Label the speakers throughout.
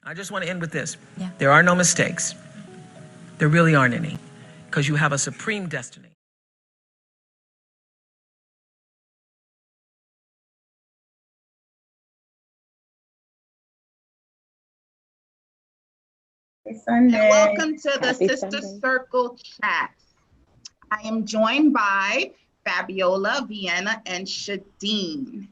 Speaker 1: I just want to end with this.
Speaker 2: Yeah.
Speaker 1: There are no mistakes. There really aren't any, because you have a supreme destiny.
Speaker 3: And welcome to the
Speaker 4: Happy
Speaker 3: Sister
Speaker 4: Sunday.
Speaker 3: Circle chat. I am joined by Fabiola, Vienna, and Shadine.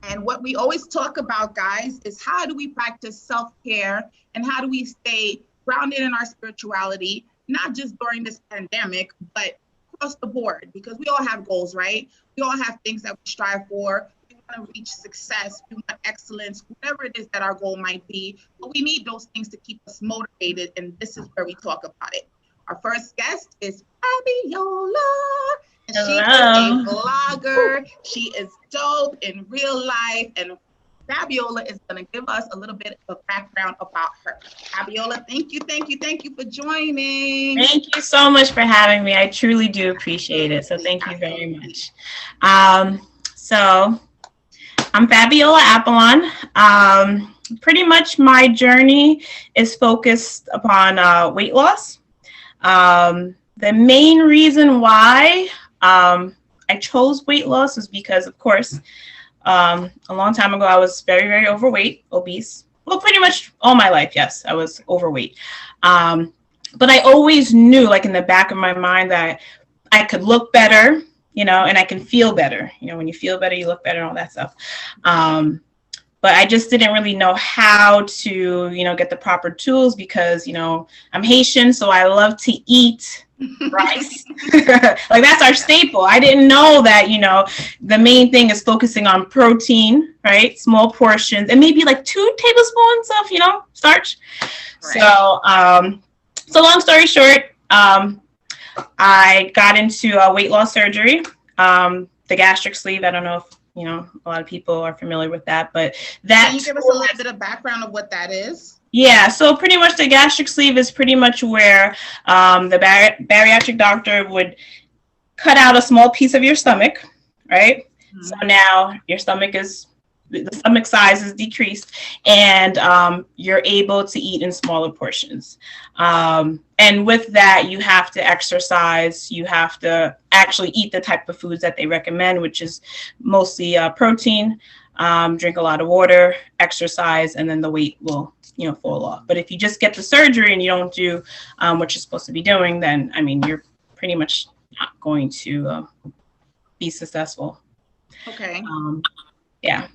Speaker 3: And what we always talk about, guys, is how do we practice self-care and how do we stay grounded in our spirituality, not just during this pandemic, but across the board, because we all have goals, right? We all have things that we strive for. We want to reach success, we want excellence, whatever it is that our goal might be. But we need those things to keep us motivated, and this is where we talk about it. Our first guest is Fabiola. And she is a vlogger. She is dope in real life. And Fabiola is going to give us a little bit of background about her. Fabiola, thank you for joining.
Speaker 4: Thank you so much for having me. I truly do appreciate it. So thank you very much. So I'm Fabiola Apollon. Pretty much my journey is focused upon weight loss. The main reason why I chose weight loss was because, of course, a long time ago, I was very, very overweight, obese. Well, pretty much all my life, yes, I was overweight. But I always knew, like in the back of my mind, that I could look better, and I can feel better. When you feel better, you look better and all that stuff. But I just didn't really know how to, get the proper tools because, I'm Haitian, so I love to eat rice. Like that's our staple. I didn't know that, the main thing is focusing on protein, right? Small portions and maybe like 2 tablespoons of, starch. Right. So long story short, I got into weight loss surgery, the gastric sleeve. I don't know if, a lot of people are familiar with that, but that.
Speaker 3: Can you give us a little bit of background of what that is?
Speaker 4: Yeah, so pretty much the gastric sleeve is pretty much where the bariatric doctor would cut out a small piece of your stomach, right? Mm-hmm. So now your the stomach size is decreased and you're able to eat in smaller portions. And with that, you have to exercise. You have to actually eat the type of foods that they recommend, which is mostly protein, drink a lot of water, exercise, and then the weight will fall off. But if you just get the surgery and you don't do what you're supposed to be doing, then, you're pretty much not going to be successful.
Speaker 3: Okay.
Speaker 4: Yeah.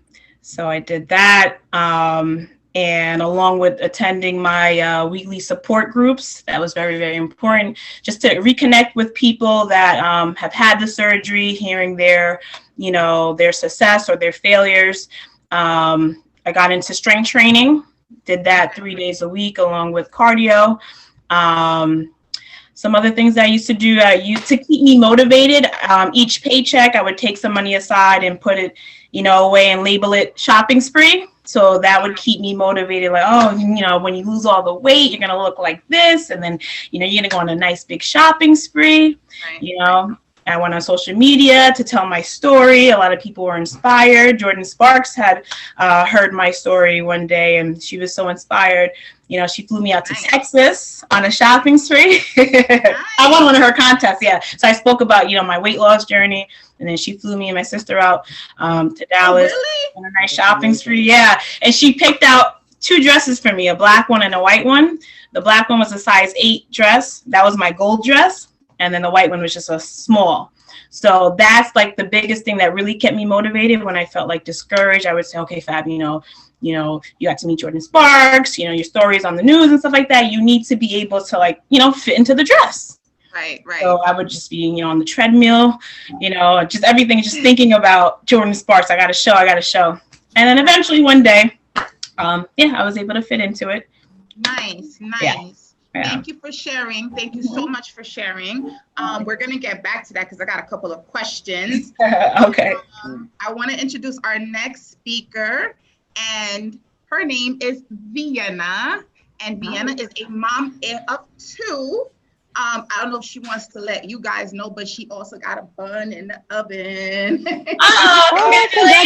Speaker 4: So I did that. And along with attending my weekly support groups, that was very, very important, just to reconnect with people that have had the surgery, hearing their success or their failures. I got into strength training. Did that 3 days a week along with cardio. Some other things I used to do to keep me motivated. Each paycheck, I would take some money aside and put it, away and label it shopping spree. So that would keep me motivated. Like, when you lose all the weight, you're going to look like this. And then, you're going to go on a nice big shopping spree. Right. I went on social media to tell my story. A lot of people were inspired. Jordan Sparks had heard my story one day, and she was so inspired. She flew me out to Texas on a shopping spree. I won one of her contests, yeah. So I spoke about, my weight loss journey, and then she flew me and my sister out to Dallas on a nice shopping spree, yeah. And she picked out 2 dresses for me, a black one and a white one. The black one was a size 8 dress. That was my gold dress. And then the white one was just a small. So that's like the biggest thing that really kept me motivated when I felt like discouraged. I would say, okay, Fab, you got to meet Jordan Sparks, your stories on the news and stuff like that. You need to be able to fit into the dress.
Speaker 3: Right.
Speaker 4: So I would just be, on the treadmill, just everything, just thinking about Jordan Sparks. I got to show. And then eventually one day, I was able to fit into it.
Speaker 3: Nice.
Speaker 4: Yeah.
Speaker 3: Thank you for sharing. Thank you so much for sharing. We're going to get back to that because I got a couple of questions.
Speaker 4: Okay.
Speaker 3: I want to introduce our next speaker, and her name is Vienna. And Vienna is a mom of 2. I don't know if she wants to let you guys know, but she also got a bun in the oven.
Speaker 4: Oh,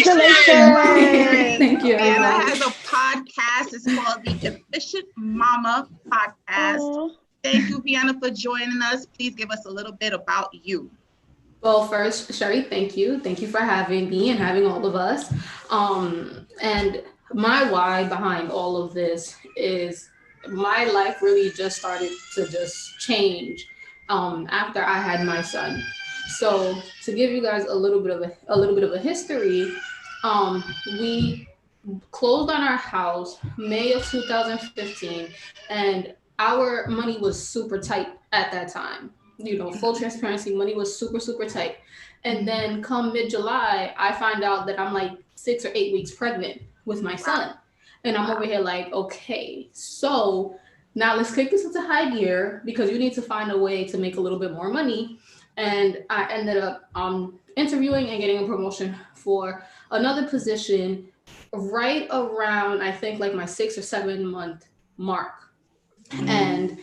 Speaker 4: congratulations.
Speaker 2: Thank you,
Speaker 3: Vienna
Speaker 2: everyone.
Speaker 3: has a podcast. It's called the Efficient Mama Podcast. Thank you, Vienna, for joining us. Please give us a little bit about you.
Speaker 2: Well, first, Sherry, thank you. Thank you for having me and having all of us. And my why behind all of this is my life really just started to just change after I had my son. So to give you guys a little bit of a history, we closed on our house May of 2015, and our money was super tight at that time. Full transparency, money was super, super tight. And then come mid July, I find out that I'm like 6 or 8 weeks pregnant with my son. And I'm over here like, okay, so now let's kick this into high gear because you need to find a way to make a little bit more money. And I ended up interviewing and getting a promotion for another position right around, I think, like my 6 or 7 month mark. And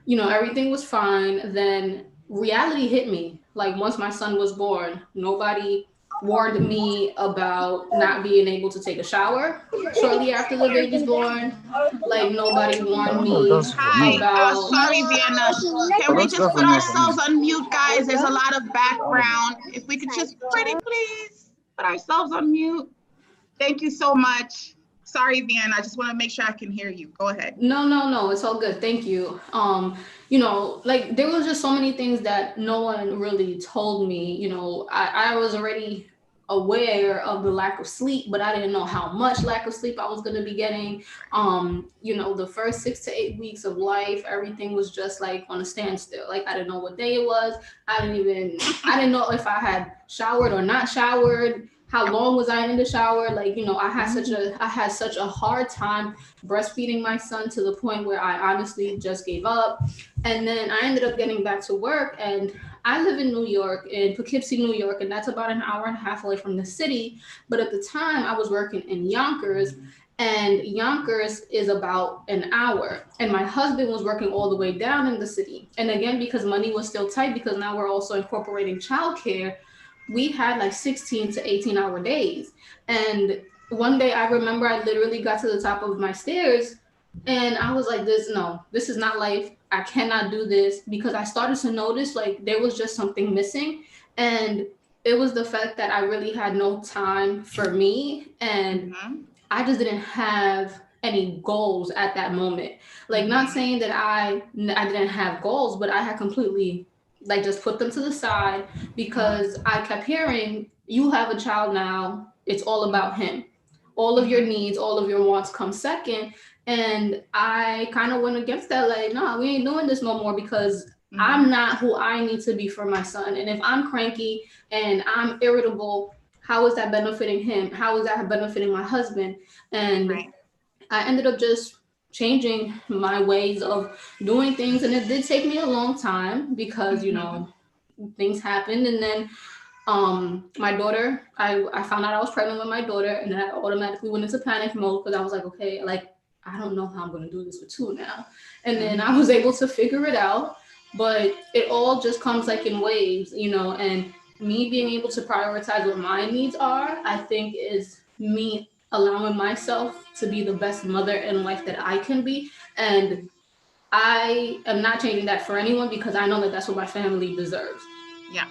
Speaker 2: everything was fine. Then reality hit me. Like once my son was born, nobody warned me about not being able to take a shower shortly after the baby's born. Like nobody warned me
Speaker 3: Hi,
Speaker 2: about.
Speaker 3: sorry, Vienna. Can we just put ourselves on mute, guys? There's a lot of background. If we could just pretty please put ourselves on mute. Thank you so much. Sorry, Vienna. I just want to make sure I can hear you. Go ahead.
Speaker 2: No, it's all good. Thank you. Like there was just so many things that no one really told me. I was already aware of the lack of sleep, but I didn't know how much lack of sleep I was going to be getting. The first 6 to 8 weeks of life, everything was just like on a standstill. Like I didn't know what day it was. I didn't know if I had showered or not showered. How long was I in the shower? Like, I had such a hard time breastfeeding my son to the point where I honestly just gave up. And then I ended up getting back to work, and I live in New York, in Poughkeepsie, New York, and that's about an hour and a half away from the city. But at the time I was working in Yonkers, and Yonkers is about an hour. And my husband was working all the way down in the city. And again, because money was still tight, because now we're also incorporating childcare, we had like 16 to 18-hour days. And one day I remember I literally got to the top of my stairs and I was like, this is not life. I cannot do this, because I started to notice like there was just something missing. And it was the fact that I really had no time for me. And I just didn't have any goals at that moment. Like, not saying that I didn't have goals, but I had completely like just put them to the side, because I kept hearing, you have a child now, it's all about him. All of your needs, all of your wants come second. And I kind of went against that, like, no, we ain't doing this no more, because I'm not who I need to be for my son. And if I'm cranky and I'm irritable, how is that benefiting him? How is that benefiting my husband? And I ended up just changing my ways of doing things. And it did take me a long time, because, things happened. And then my daughter, I found out I was pregnant with my daughter, and then I automatically went into panic mode, because I was like, okay, like, I don't know how I'm going to do this with two now. And then I was able to figure it out, but it all just comes like in waves, and me being able to prioritize what my needs are, I think is me allowing myself to be the best mother and wife that I can be. And I am not changing that for anyone, because I know that that's what my family deserves.
Speaker 3: Yeah.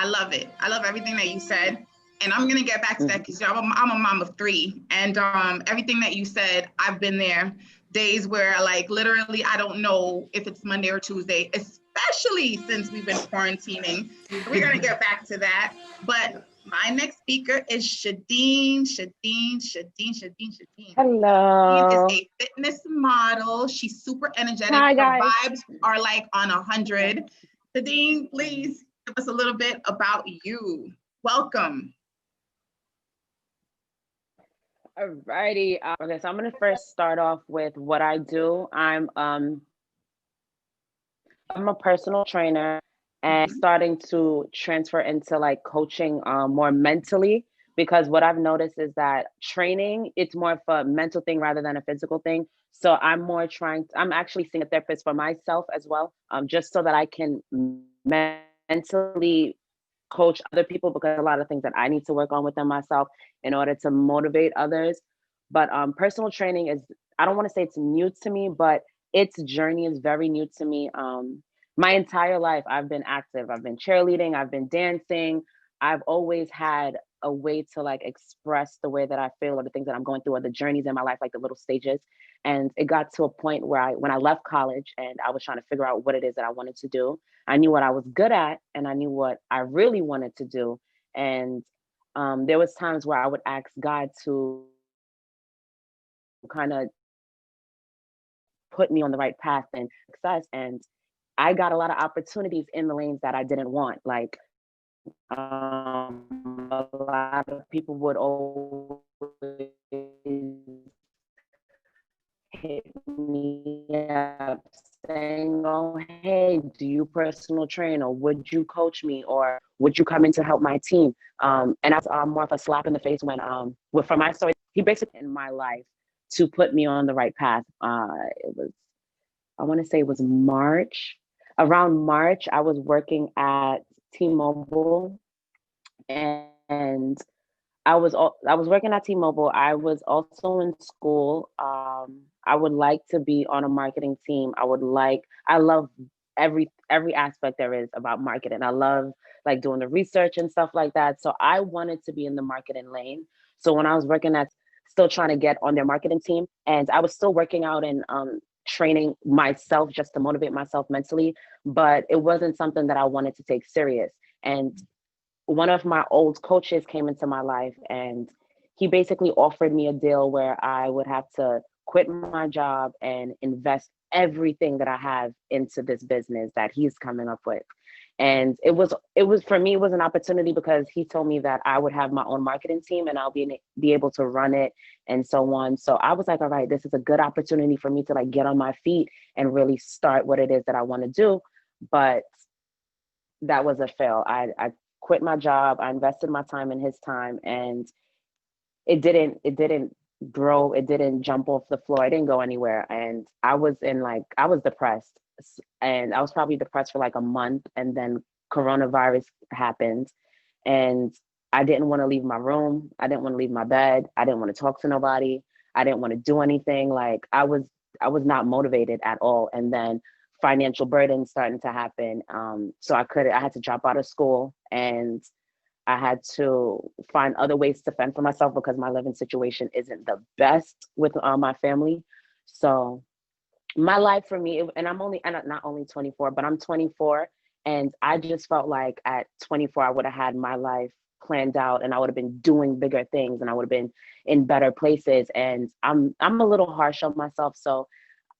Speaker 3: I love it. I love everything that you said. And I'm going to get back to that, because I'm a mom of three. And everything that you said, I've been there. Days where like literally I don't know if it's Monday or Tuesday, especially since we've been quarantining. We're going to get back to that. But my next speaker is Shadine.
Speaker 5: Hello.
Speaker 3: Shadine is a fitness model. She's super energetic.
Speaker 5: Hi,
Speaker 3: Her
Speaker 5: guys.
Speaker 3: vibes are like on 100. Shadine, please give us a little bit about you. Welcome.
Speaker 5: Alrighty. Okay, so I'm gonna first start off with what I do. I'm a personal trainer, and starting to transfer into like coaching more mentally, because what I've noticed is that training, it's more of a mental thing rather than a physical thing. So I'm actually seeing a therapist for myself as well, just so that I can mentally coach other people, because a lot of things that I need to work on within myself in order to motivate others. But personal training is, I don't want to say it's new to me, but its journey is very new to me. My entire life, I've been active. I've been cheerleading, I've been dancing. I've always had a way to like express the way that I feel or the things that I'm going through or the journeys in my life, like the little stages. And it got to a point where when I left college and I was trying to figure out what it is that I wanted to do, I knew what I was good at and I knew what I really wanted to do. And there was times where I would ask God to kind of put me on the right path and success. And I got a lot of opportunities in the lanes that I didn't want. Like a lot of people would always hit me up saying, "Oh, hey, do you personal train, or would you coach me, or would you come in to help my team?" And that's more of a slap in the face when, from my story, he basically in my life to put me on the right path. It was, I want to say it was March. Around March, I was working at T-Mobile, and I was working at T-Mobile. I was also in school. I would like to be on a marketing team. I love every aspect there is about marketing. I love like doing the research and stuff like that. So I wanted to be in the marketing lane. So when I was working at, still trying to get on their marketing team, and I was still working out and training myself just to motivate myself mentally, but it wasn't something that I wanted to take serious. And one of my old coaches came into my life, and he basically offered me a deal where I would have to quit my job and invest everything that I have into this business that he's coming up with. And it was for me, it was an opportunity because he told me that I would have my own marketing team and I'll be able to run it and so on. So I was like, all right, this is a good opportunity for me to like get on my feet and really start what it is that I want to do. But that was a fail. I quit my job. I invested my time in his time, and it didn't grow. It didn't jump off the floor. It didn't go anywhere. And I was depressed, and I was probably depressed for like a month. And then coronavirus happened, and I didn't want to leave my room. I didn't want to leave my bed. I didn't want to talk to nobody. I didn't want to do anything. Like I was not motivated at all. And then financial burdens starting to happen. So I had to drop out of school, and I had to find other ways to fend for myself because my living situation isn't the best with my family. So my life for me, and and not only 24, but I'm 24. And I just felt like at 24, I would have had my life planned out and I would have been doing bigger things and I would have been in better places. And I'm a little harsh on myself. So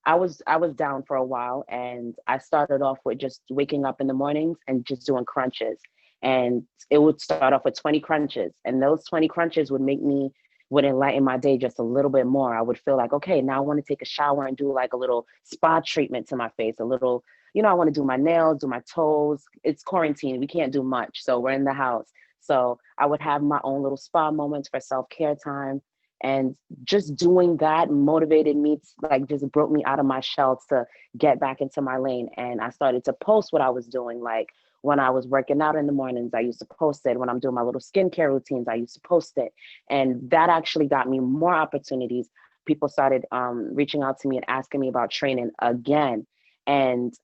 Speaker 5: I was down for a while, and I started off with just waking up in the mornings and just doing crunches. And it would start off with 20 crunches, and those 20 crunches would enlighten my day just a little bit more. I would feel like, okay, now I want to take a shower and do like a little spa treatment to my face, a little, I want to do my nails, do my toes. It's quarantine. We can't do much. So we're in the house. So I would have my own little spa moments for self-care time. And just doing that motivated me, like just broke me out of my shell to get back into my lane. And I started to post what I was doing. Like when I was working out in the mornings, I used to post it. When I'm doing my little skincare routines, I used to post it. And that actually got me more opportunities. People started reaching out to me and asking me about training again. And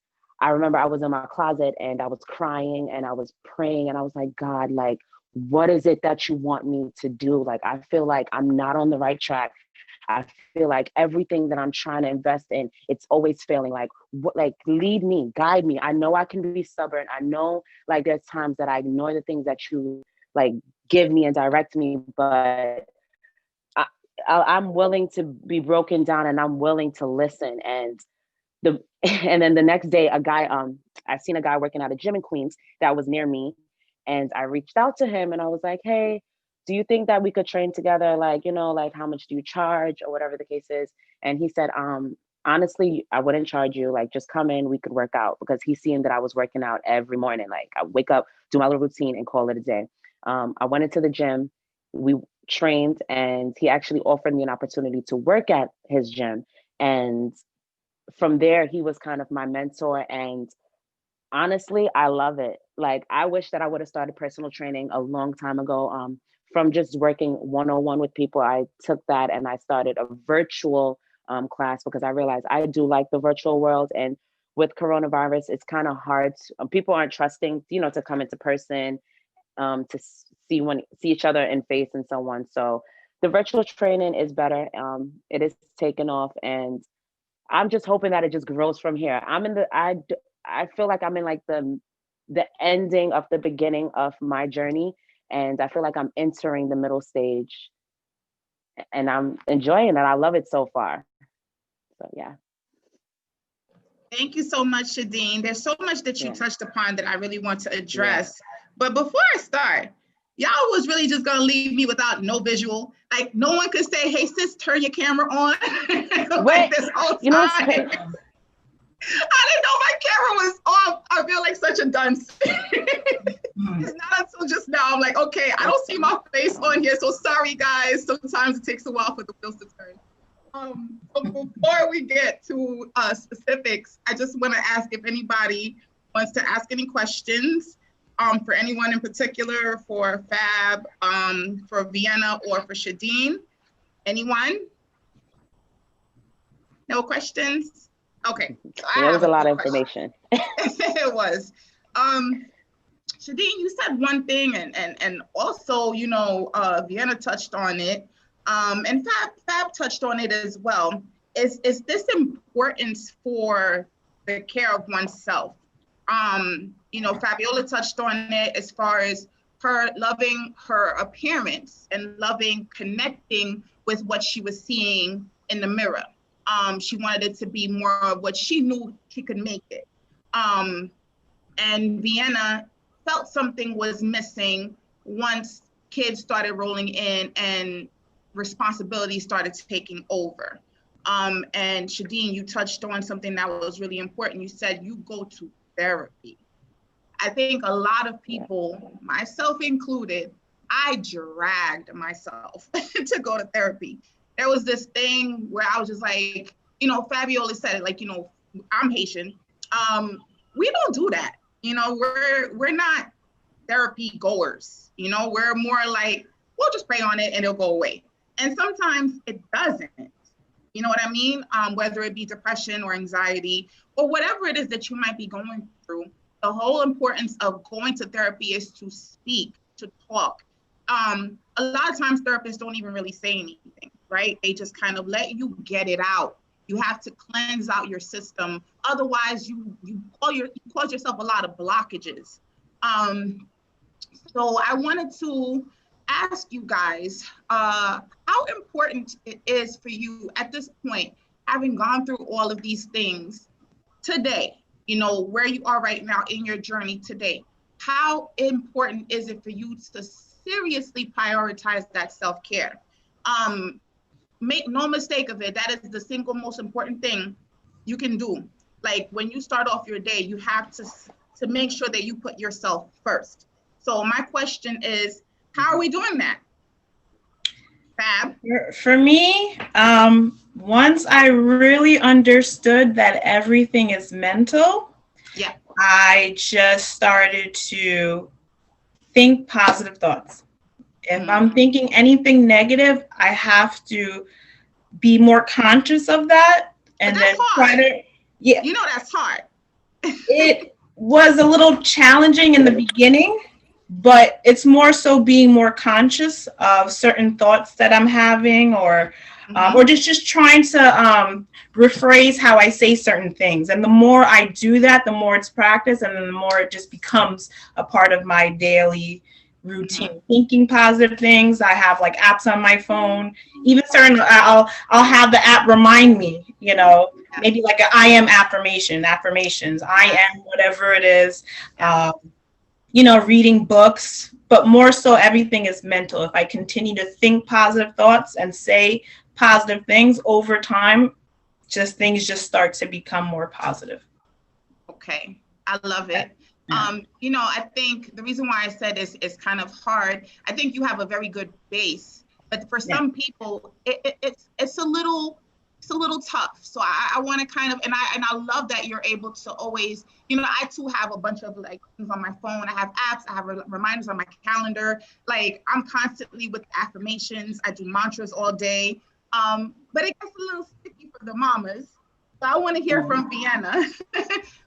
Speaker 5: I remember I was in my closet and I was crying and I was praying and I was like, God, like, what is it that you want me to do? Like, I feel like I'm not on the right track. I feel like everything that I'm trying to invest in, it's always failing. Like, like lead me, guide me. I know I can be stubborn. I know like there's times that I ignore the things that you like give me and direct me, but I'm willing to be broken down and I'm willing to listen. And and then the next day, I seen a guy working at a gym in Queens that was near me. And I reached out to him and I was like, hey, do you think that we could train together? Like, like how much do you charge or whatever the case is? And he said, honestly, I wouldn't charge you. Like, just come in, we could work out, because he's seeing that I was working out every morning. Like I wake up, do my little routine and call it a day. I went into the gym, we trained, and he actually offered me an opportunity to work at his gym. And from there, he was kind of my mentor. And honestly, I love it. like I wish that I would have started personal training a long time ago. From just working one-on-one with people, I took that and I started a virtual class because I realized I do like the virtual world. And with coronavirus, it's kind of hard. People aren't trusting, to come into person, to see each other in face and so on. So the virtual training is better. It is taken off, and I'm just hoping that it just grows from here. I feel like I'm in like the ending of the beginning of my journey, and I feel like I'm entering the middle stage, and I'm enjoying it. I love it so far. So yeah.
Speaker 3: Thank you so much, Shadine. There's so much that you touched upon that I really want to address.
Speaker 5: Yeah.
Speaker 3: But before I start, y'all was really just gonna leave me without no visual. Like no one could say, "Hey sis, turn your camera on." Like this whole time. I didn't know my camera was off. I feel like such a dunce. It's not until just now I'm like, okay, I don't see my face on here, so sorry guys. Sometimes it takes a while for the wheels to turn. But before we get to specifics, I just want to ask if anybody wants to ask any questions for anyone in particular, for Fab, for Vienna, or for Shadine. Anyone? No questions? Okay. So
Speaker 5: that was a lot of information.
Speaker 3: It was. Shadine, you said one thing, and also, Vienna touched on it. And Fab touched on it as well. Is this importance for the care of oneself? Fabiola touched on it as far as her loving her appearance and loving connecting with what she was seeing in the mirror. She wanted it to be more of what she knew she could make it. And Vienna felt something was missing once kids started rolling in and responsibility started taking over. And Shadine, you touched on something that was really important. You said you go to therapy. I think a lot of people, myself included, I dragged myself to go to therapy. There was this thing where I was just like, Fabiola said it, like, I'm Haitian. We don't do that. We're not therapy goers. We're more like, we'll just pray on it and it'll go away. And sometimes it doesn't. You know what I mean? Whether it be depression or anxiety or whatever it is that you might be going through, the whole importance of going to therapy is to speak, to talk. A lot of times therapists don't even really say anything, right? They just kind of let you get it out. You have to cleanse out your system. Otherwise, you cause yourself a lot of blockages. So I wanted to ask you guys how important it is for you at this point, having gone through all of these things today, where you are right now in your journey today. How important is it for you to seriously prioritize that self-care? Make no mistake of it, that is the single most important thing you can do. Like when you start off your day, you have to make sure that you put yourself first. So my question is, how are we doing that? Fab?
Speaker 4: For me, once I really understood that everything is mental, I just started to think positive thoughts. If I'm thinking anything negative, I have to be more conscious of that. And then try to,
Speaker 3: that's hard.
Speaker 4: It was a little challenging in the beginning, but it's more so being more conscious of certain thoughts that I'm having, or just trying to rephrase how I say certain things. And the more I do that, the more it's practice, and then the more it just becomes a part of my daily routine. Thinking positive things. I have like apps on my phone. Even certain, I'll have the app remind me, maybe like an I am affirmations. I am whatever it is. Reading books, but more so everything is mental. If I continue to think positive thoughts and say positive things over time, things just start to become more positive.
Speaker 3: Okay, I love it. I think the reason why I said it's kind of hard. I think you have a very good base, but for some people, it's a little it's a little tough. So I want to kind of, and I love that you're able to always, you know, I too have a bunch of like things on my phone. I have apps, I have reminders on my calendar. Like I'm constantly with affirmations. I do mantras all day. But it gets a little sticky for the mamas. So I want to hear from Vienna,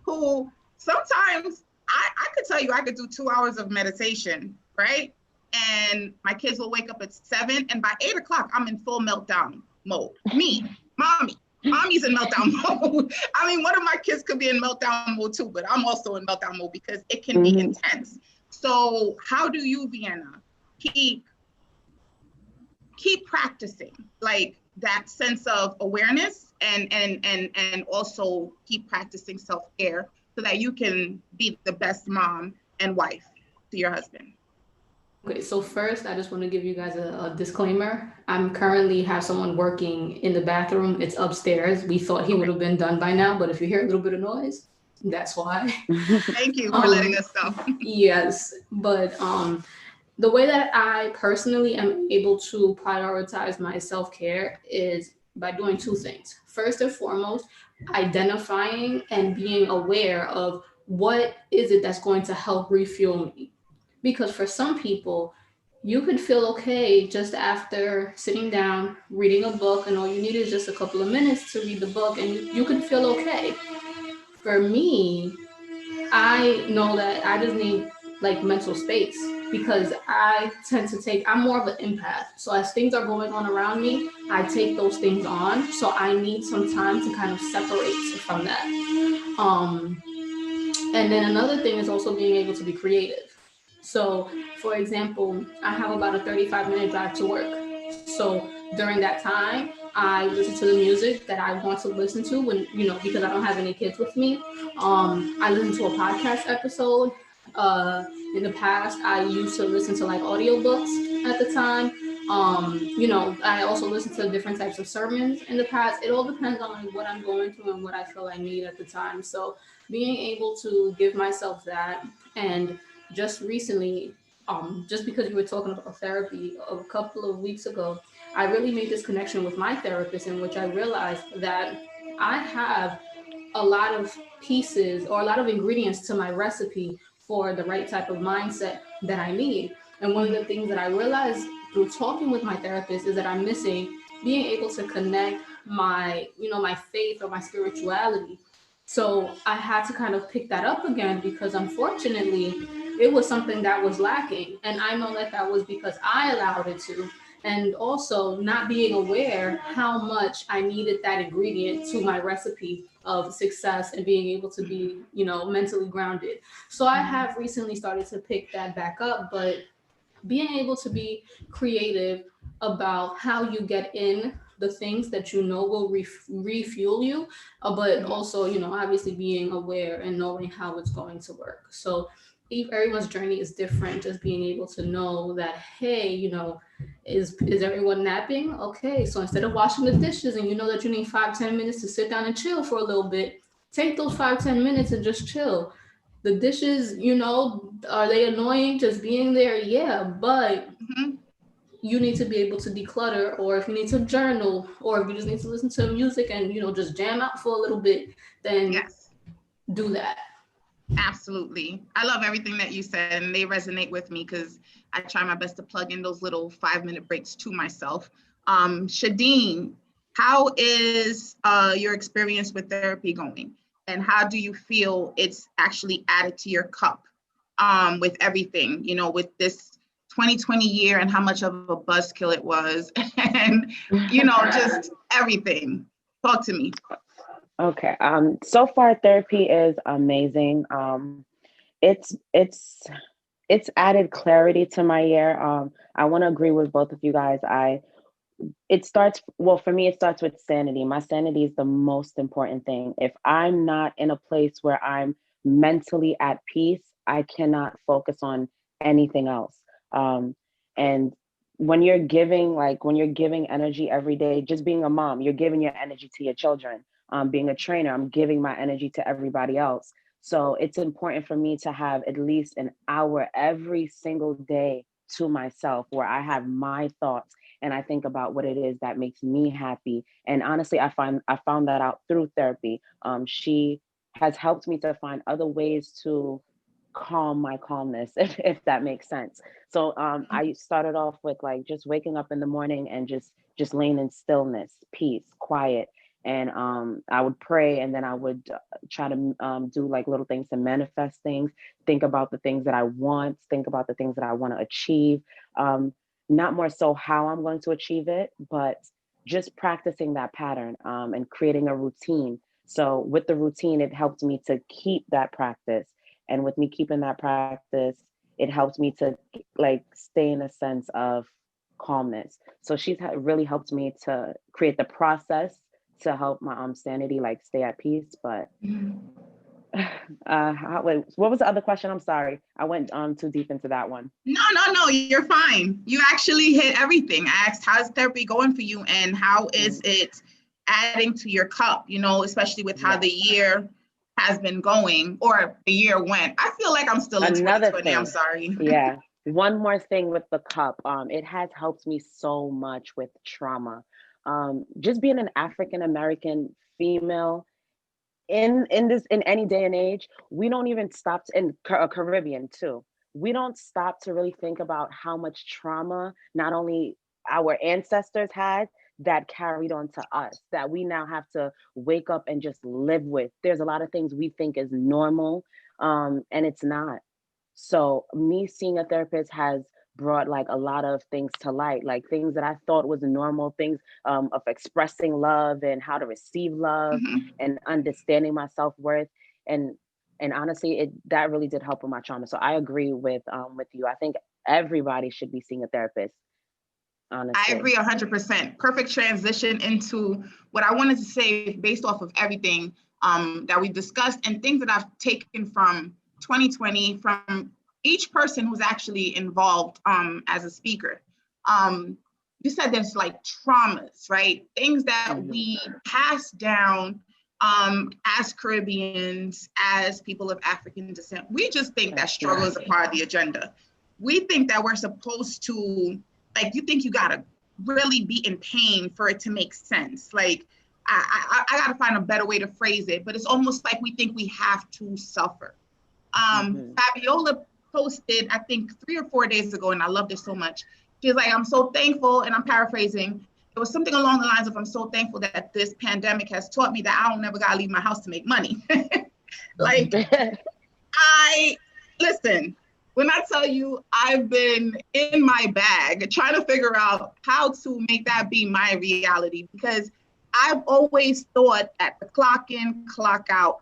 Speaker 3: who sometimes I could tell you I could do 2 hours of meditation, right? And my kids will wake up at 7, and by 8 o'clock, I'm in full meltdown mode. Mommy's in meltdown mode. I mean, one of my kids could be in meltdown mode too, but I'm also in meltdown mode because it can be intense. So how do you, Vienna, keep practicing like that sense of awareness and also keep practicing self-care so that you can be the best mom and wife to your husband?
Speaker 2: Okay, so first, I just want to give you guys a disclaimer. I'm currently have someone working in the bathroom. It's upstairs. We thought he would have been done by now, but if you hear a little bit of noise, that's why.
Speaker 3: Thank you for letting us know.
Speaker 2: Yes, but the way that I personally am able to prioritize my self-care is by doing two things. First and foremost, identifying and being aware of what is it that's going to help refuel me. Because for some people, you could feel okay just after sitting down, reading a book, and all you need is just a couple of minutes to read the book, and you can feel okay. For me, I know that I just need like mental space because I tend to I'm more of an empath. So as things are going on around me, I take those things on. So I need some time to kind of separate from that. And then another thing is also being able to be creative. So, for example, I have about a 35-minute drive to work. So during that time, I listen to the music that I want to listen to when, because I don't have any kids with me. I listen to a podcast episode. In the past, I used to listen to like audiobooks at the time. I also listen to different types of sermons in the past. It all depends on like what I'm going through and what I feel I need at the time. So being able to give myself that. And just recently, just because you were talking about therapy a couple of weeks ago, I really made this connection with my therapist in which I realized that I have a lot of pieces or a lot of ingredients to my recipe for the right type of mindset that I need. And one of the things that I realized through talking with my therapist is that I'm missing being able to connect my faith or my spirituality. So I had to kind of pick that up again because unfortunately it was something that was lacking. And I know that that was because I allowed it to. And also not being aware how much I needed that ingredient to my recipe of success and being able to be, mentally grounded. So I have recently started to pick that back up, but being able to be creative about how you get in the things that will refuel you, but also, obviously being aware and knowing how it's going to work. So everyone's journey is different. Just being able to know that, hey, is everyone napping? Okay, so instead of washing the dishes and you know that you need 5-10 minutes to sit down and chill for a little bit, take those 5-10 minutes and just chill. The dishes, are they annoying just being there? Yeah, but you need to be able to declutter, or if you need to journal, or if you just need to listen to music and, just jam out for a little bit, then
Speaker 3: Yes,
Speaker 2: do that.
Speaker 3: absolutely. I love everything that you said, and they resonate with me because I try my best to plug in those little 5-minute breaks to myself. Shadine, how is your experience with therapy going? And how do you feel it's actually added to your cup with everything, with this 2020 year and how much of a buzzkill it was and, just everything. Talk to me.
Speaker 5: Okay. So far therapy is amazing. It's added clarity to my year. I want to agree with both of you guys. For me, it starts with sanity. My sanity is the most important thing. If I'm not in a place where I'm mentally at peace, I cannot focus on anything else. And when you're giving energy every day, just being a mom, you're giving your energy to your children. Being a trainer, I'm giving my energy to everybody else. So it's important for me to have at least an hour every single day to myself, where I have my thoughts and I think about what it is that makes me happy. And honestly, I found that out through therapy. She has helped me to find other ways to calm my calmness, if that makes sense. So I started off with like just waking up in the morning and just laying in stillness, peace, quiet. And I would pray, and then I would try to do like little things to manifest things, think about the things that I want, think about the things that I want to achieve. Not more so how I'm going to achieve it, but just practicing that pattern and creating a routine. So with the routine, it helped me to keep that practice. And with me keeping that practice, it helps me to like stay in a sense of calmness. So she's really helped me to create the process to help my sanity, like stay at peace. But what was the other question? I'm sorry, I went too deep into that one.
Speaker 3: No, you're fine. You actually hit everything. I asked, how's therapy going for you, and how is it adding to your cup, you know, especially with how the year has been going, or the year went. I feel like I'm still in 2020. I'm sorry.
Speaker 5: Yeah. One more thing with the cup. It has helped me so much with trauma. Just being an African American female in any day and age, we don't even stop in Caribbean too. We don't stop to really think about how much trauma not only our ancestors had, that carried on to us, that we now have to wake up and just live with. There's a lot of things we think is normal, and it's not. So me seeing a therapist has brought like a lot of things to light, like things that I thought was normal, things of expressing love and how to receive love and understanding my self-worth. And honestly, that really did help with my trauma. So I agree with you. I think everybody should be seeing a therapist. Honestly.
Speaker 3: I agree 100%. Perfect transition into what I wanted to say based off of everything that we discussed and things that I've taken from 2020 from each person who's actually involved as a speaker. You said there's like traumas, right? Things that we pass down as Caribbeans, as people of African descent. We just think that struggle is a part of the agenda. We think that we're supposed to, like, you think you gotta really be in pain for it to make sense. Like, I gotta find a better way to phrase it, but it's almost like we think we have to suffer. Fabiola posted, I think 3 or 4 days ago, and I loved it so much. She's like, I'm so thankful, and I'm paraphrasing. It was something along the lines of, I'm so thankful that this pandemic has taught me that I don't never gotta leave my house to make money. Like, listen, when I tell you I've been in my bag trying to figure out how to make that be my reality, because I've always thought that the clock in, clock out,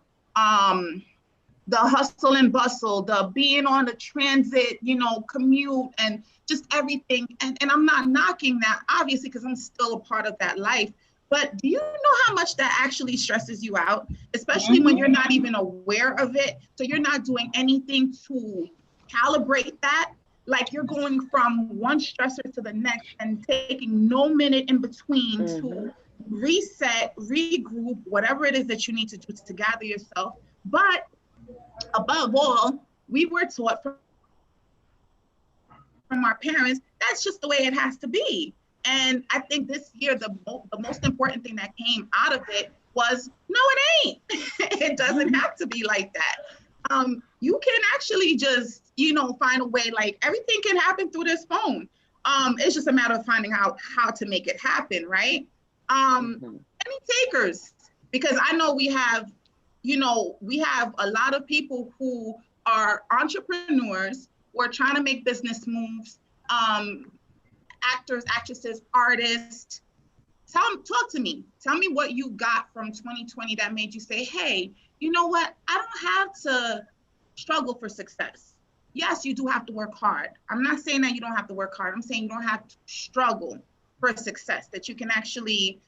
Speaker 3: the hustle and bustle, the being on the transit, you know, commute and just everything. And I'm not knocking that, obviously, because I'm still a part of that life. But do you know how much that actually stresses you out, especially when you're not even aware of it? So you're not doing anything to calibrate that. Like, you're going from one stressor to the next and taking no minute in between to reset, regroup, whatever it is that you need to do to gather yourself. But above all, we were taught from our parents, that's just the way it has to be. And I think this year, the most important thing that came out of it was, no, it ain't. It doesn't have to be like that. You can actually just, you know, find a way, like, everything can happen through this phone. It's just a matter of finding out how to make it happen, right? Any takers? Because I know we have a lot of people who are entrepreneurs, who are trying to make business moves, actors, actresses, artists. Talk to me. Tell me what you got from 2020 that made you say, hey, you know what? I don't have to struggle for success. Yes, you do have to work hard. I'm not saying that you don't have to work hard. I'm saying you don't have to struggle for success, that you can actually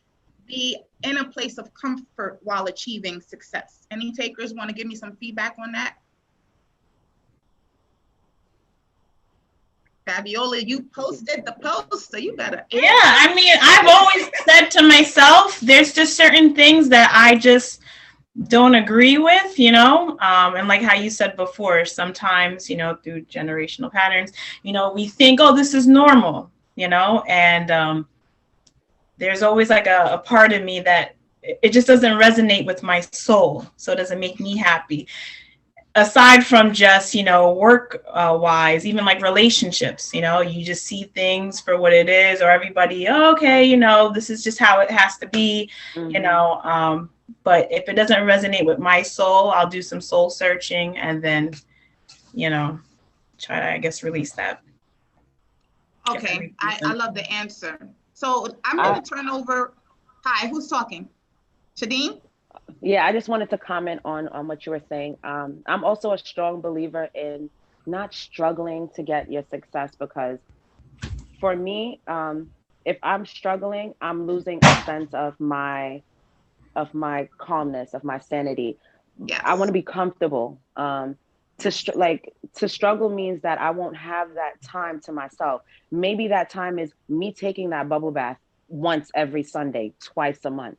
Speaker 3: be in a place of comfort while achieving success. Any takers want to give me some feedback on that? Fabiola, you posted the post, so you better.
Speaker 4: Yeah, I mean, I've always said to myself, there's just certain things that I just don't agree with, you know, and like how you said before, sometimes, you know, through generational patterns, you know, we think, oh, this is normal, you know, and there's always like a part of me that it just doesn't resonate with my soul. So it doesn't make me happy. Aside from just, you know, work wise, even like relationships, you know, you just see things for what it is, or everybody, oh, okay, you know, this is just how it has to be, you know. But if it doesn't resonate with my soul, I'll do some soul searching and then, you know, try to, I guess, release that.
Speaker 3: Okay, I love the answer. So I'm going to turn over. Hi, who's talking? Shadine?
Speaker 5: Yeah, I just wanted to comment on what you were saying. I'm also a strong believer in not struggling to get your success, because for me, if I'm struggling, I'm losing a sense of my calmness, of my sanity.
Speaker 3: Yes.
Speaker 5: I want to be comfortable. To struggle means that I won't have that time to myself. Maybe that time is me taking that bubble bath once every Sunday, twice a month.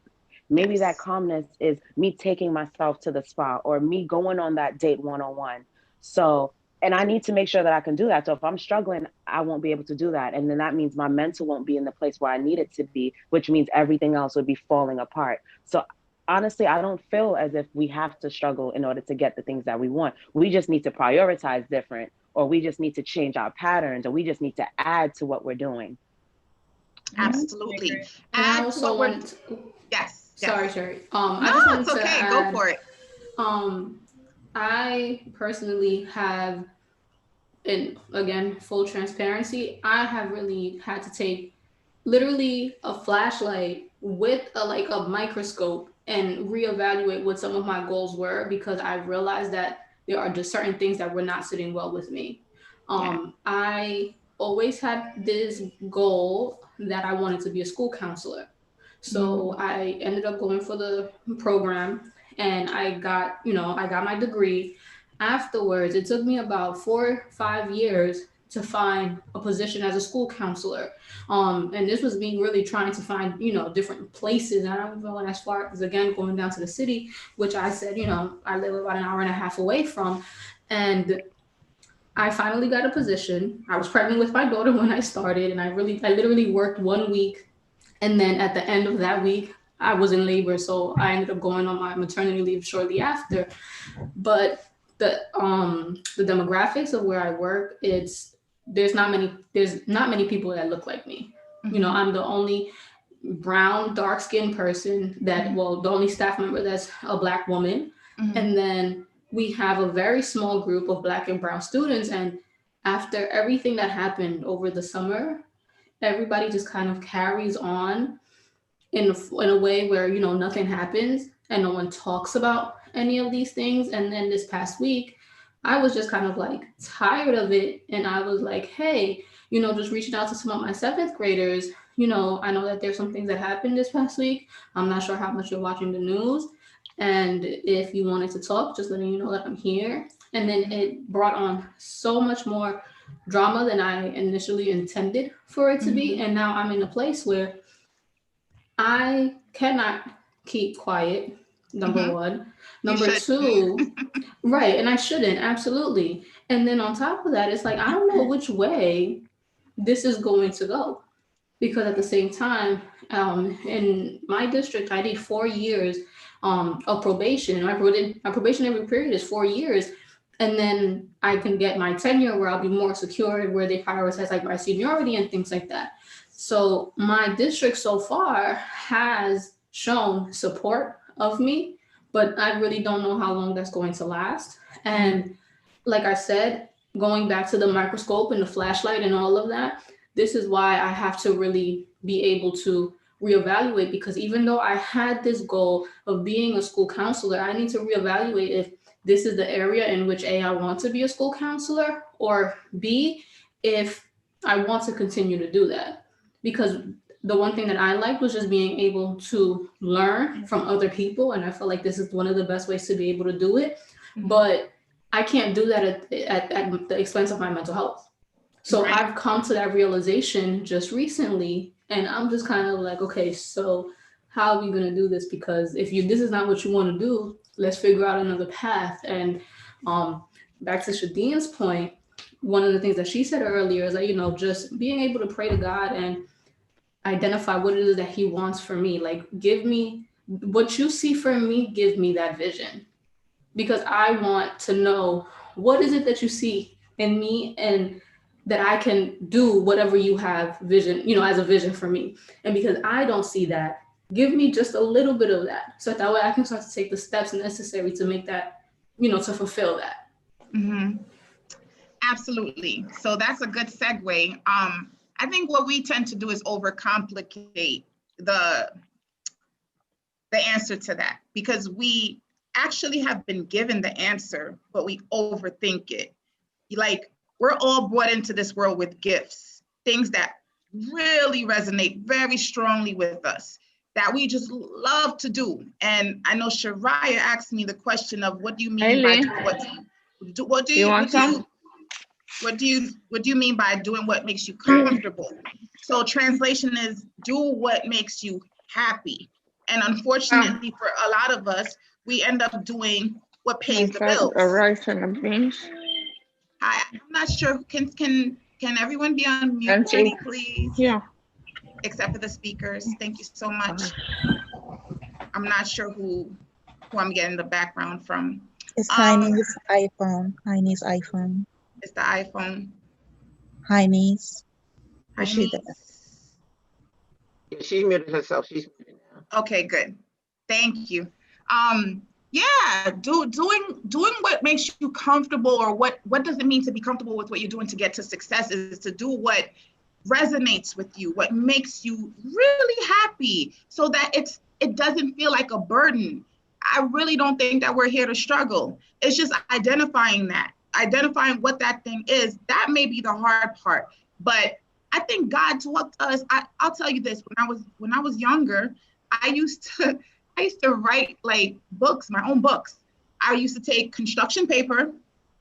Speaker 5: Maybe
Speaker 3: Yes.
Speaker 5: that calmness is me taking myself to the spa, or me going on that date one-on-one. So, and I need to make sure that I can do that. So if I'm struggling, I won't be able to do that. And then that means my mental won't be in the place where I need it to be, which means everything else would be falling apart. So honestly, I don't feel as if we have to struggle in order to get the things that we want. We just need to prioritize different, or we just need to change our patterns, or we just need to add to what we're doing.
Speaker 3: Absolutely.
Speaker 2: And I also want.
Speaker 3: Yes.
Speaker 2: Sorry, Sherry.
Speaker 3: No,
Speaker 2: I just wanted
Speaker 3: it's okay.
Speaker 2: to add,
Speaker 3: go for it.
Speaker 2: I personally have, and again, full transparency, I have really had to take literally a flashlight with a microscope and reevaluate what some of my goals were, because I realized that there are just certain things that were not sitting well with me. I always had this goal that I wanted to be a school counselor. So I ended up going for the program, and I got my degree. Afterwards, it took me about 4 or 5 years to find a position as a school counselor. And this was me really trying to find, different places. And I don't even went as far as, again, going down to the city, which I said, I live about an hour and a half away from. And I finally got a position. I was pregnant with my daughter when I started, and I literally worked 1 week. And then at the end of that week, I was in labor. So I ended up going on my maternity leave shortly after. But the demographics of where I work, there's not many people that look like me. I'm the only brown, dark-skinned person the only staff member that's a Black woman. And then we have a very small group of Black and brown students. And after everything that happened over the summer, everybody just kind of carries on in a way where, nothing happens and no one talks about any of these things. And then this past week, I was just kind of like tired of it. And I was like, hey, just reaching out to some of my 7th graders. I know that there's some things that happened this past week. I'm not sure how much you're watching the news. And if you wanted to talk, just letting you know that I'm here. And then it brought on so much more drama than I initially intended for it to be. And now I'm in a place where I cannot keep quiet, number one. Number two, right, and I shouldn't, absolutely. And then on top of that, it's like, I don't know which way this is going to go. Because at the same time, in my district, I did 4 years of probation. My probationary period is 4 years. And then I can get my tenure where I'll be more secure, where they prioritize like my seniority and things like that. So my district so far has shown support of me, but I really don't know how long that's going to last. And like I said, going back to the microscope and the flashlight and all of that, this is why I have to really be able to reevaluate, because even though I had this goal of being a school counselor, I need to reevaluate if this is the area in which A, I want to be a school counselor, or B, if I want to continue to do that. Because the one thing that I liked was just being able to learn from other people. And I feel like this is one of the best ways to be able to do it. But I can't do that at the expense of my mental health. So I've come to that realization just recently, and I'm just kind of like, okay, so how are we going to do this? Because if this is not what you want to do, let's figure out another path. And back to Shadine's point, one of the things that she said earlier is that, you know, just being able to pray to God and identify what it is that he wants for me. Like, give me what you see for me, give me that vision. Because I want to know what is it that you see in me, and that I can do whatever you have vision, you know, as a vision for me. And because I don't see that, give me just a little bit of that, so that way I can start to take the steps necessary to make that, you know, to fulfill that.
Speaker 3: Mm-hmm. Absolutely. So that's a good segue. I think what we tend to do is overcomplicate the answer to that, because we actually have been given the answer, but we overthink it. Like, we're all brought into this world with gifts, things that really resonate very strongly with us, that we just love to do. And I know Shariah asked me the question of, what do you mean by what do you mean by doing what makes you comfortable? So translation is, do what makes you happy. And unfortunately for a lot of us, we end up doing what pays the bills. I'm not sure. Can everyone be on mute for me, please?
Speaker 6: Yeah.
Speaker 3: Except for the speakers. Thank you so much. I'm not sure who I'm getting the background from.
Speaker 6: It's Heine's iPhone. Heine's iPhone.
Speaker 3: It's the iPhone.
Speaker 6: Heine's.
Speaker 3: Heine's.
Speaker 7: Yeah, she muted herself. She's muted now.
Speaker 3: Okay, good. Thank you. Yeah, doing what makes you comfortable, or what does it mean to be comfortable with what you're doing to get to success, is to do what resonates with you, what makes you really happy, so that it doesn't feel like a burden. I really don't think that we're here to struggle. It's just identifying what that thing is. That may be the hard part, but I think God taught us. I'll tell you this: when I was younger, I used to write like books, my own books. I used to take construction paper,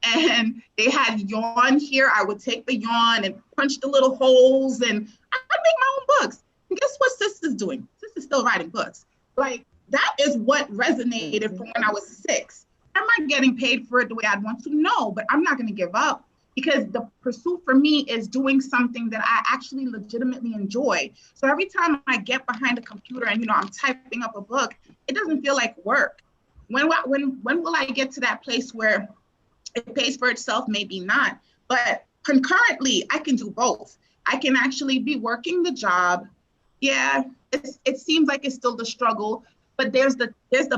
Speaker 3: and they had yarn here. I would take the yarn and punch the little holes, and I'd make my own books. And guess what Sister's doing? Sister's still writing books. Like, that is what resonated from when I was 6. Am I getting paid for it the way I'd want to? No, but I'm not going to give up, because the pursuit for me is doing something that I actually legitimately enjoy. So every time I get behind a computer and, you know, I'm typing up a book, it doesn't feel like work. When will I get to that place where it pays for itself? Maybe not, but concurrently I can do both. I can actually be working the job. Yeah, it seems like it's still the struggle, but there's the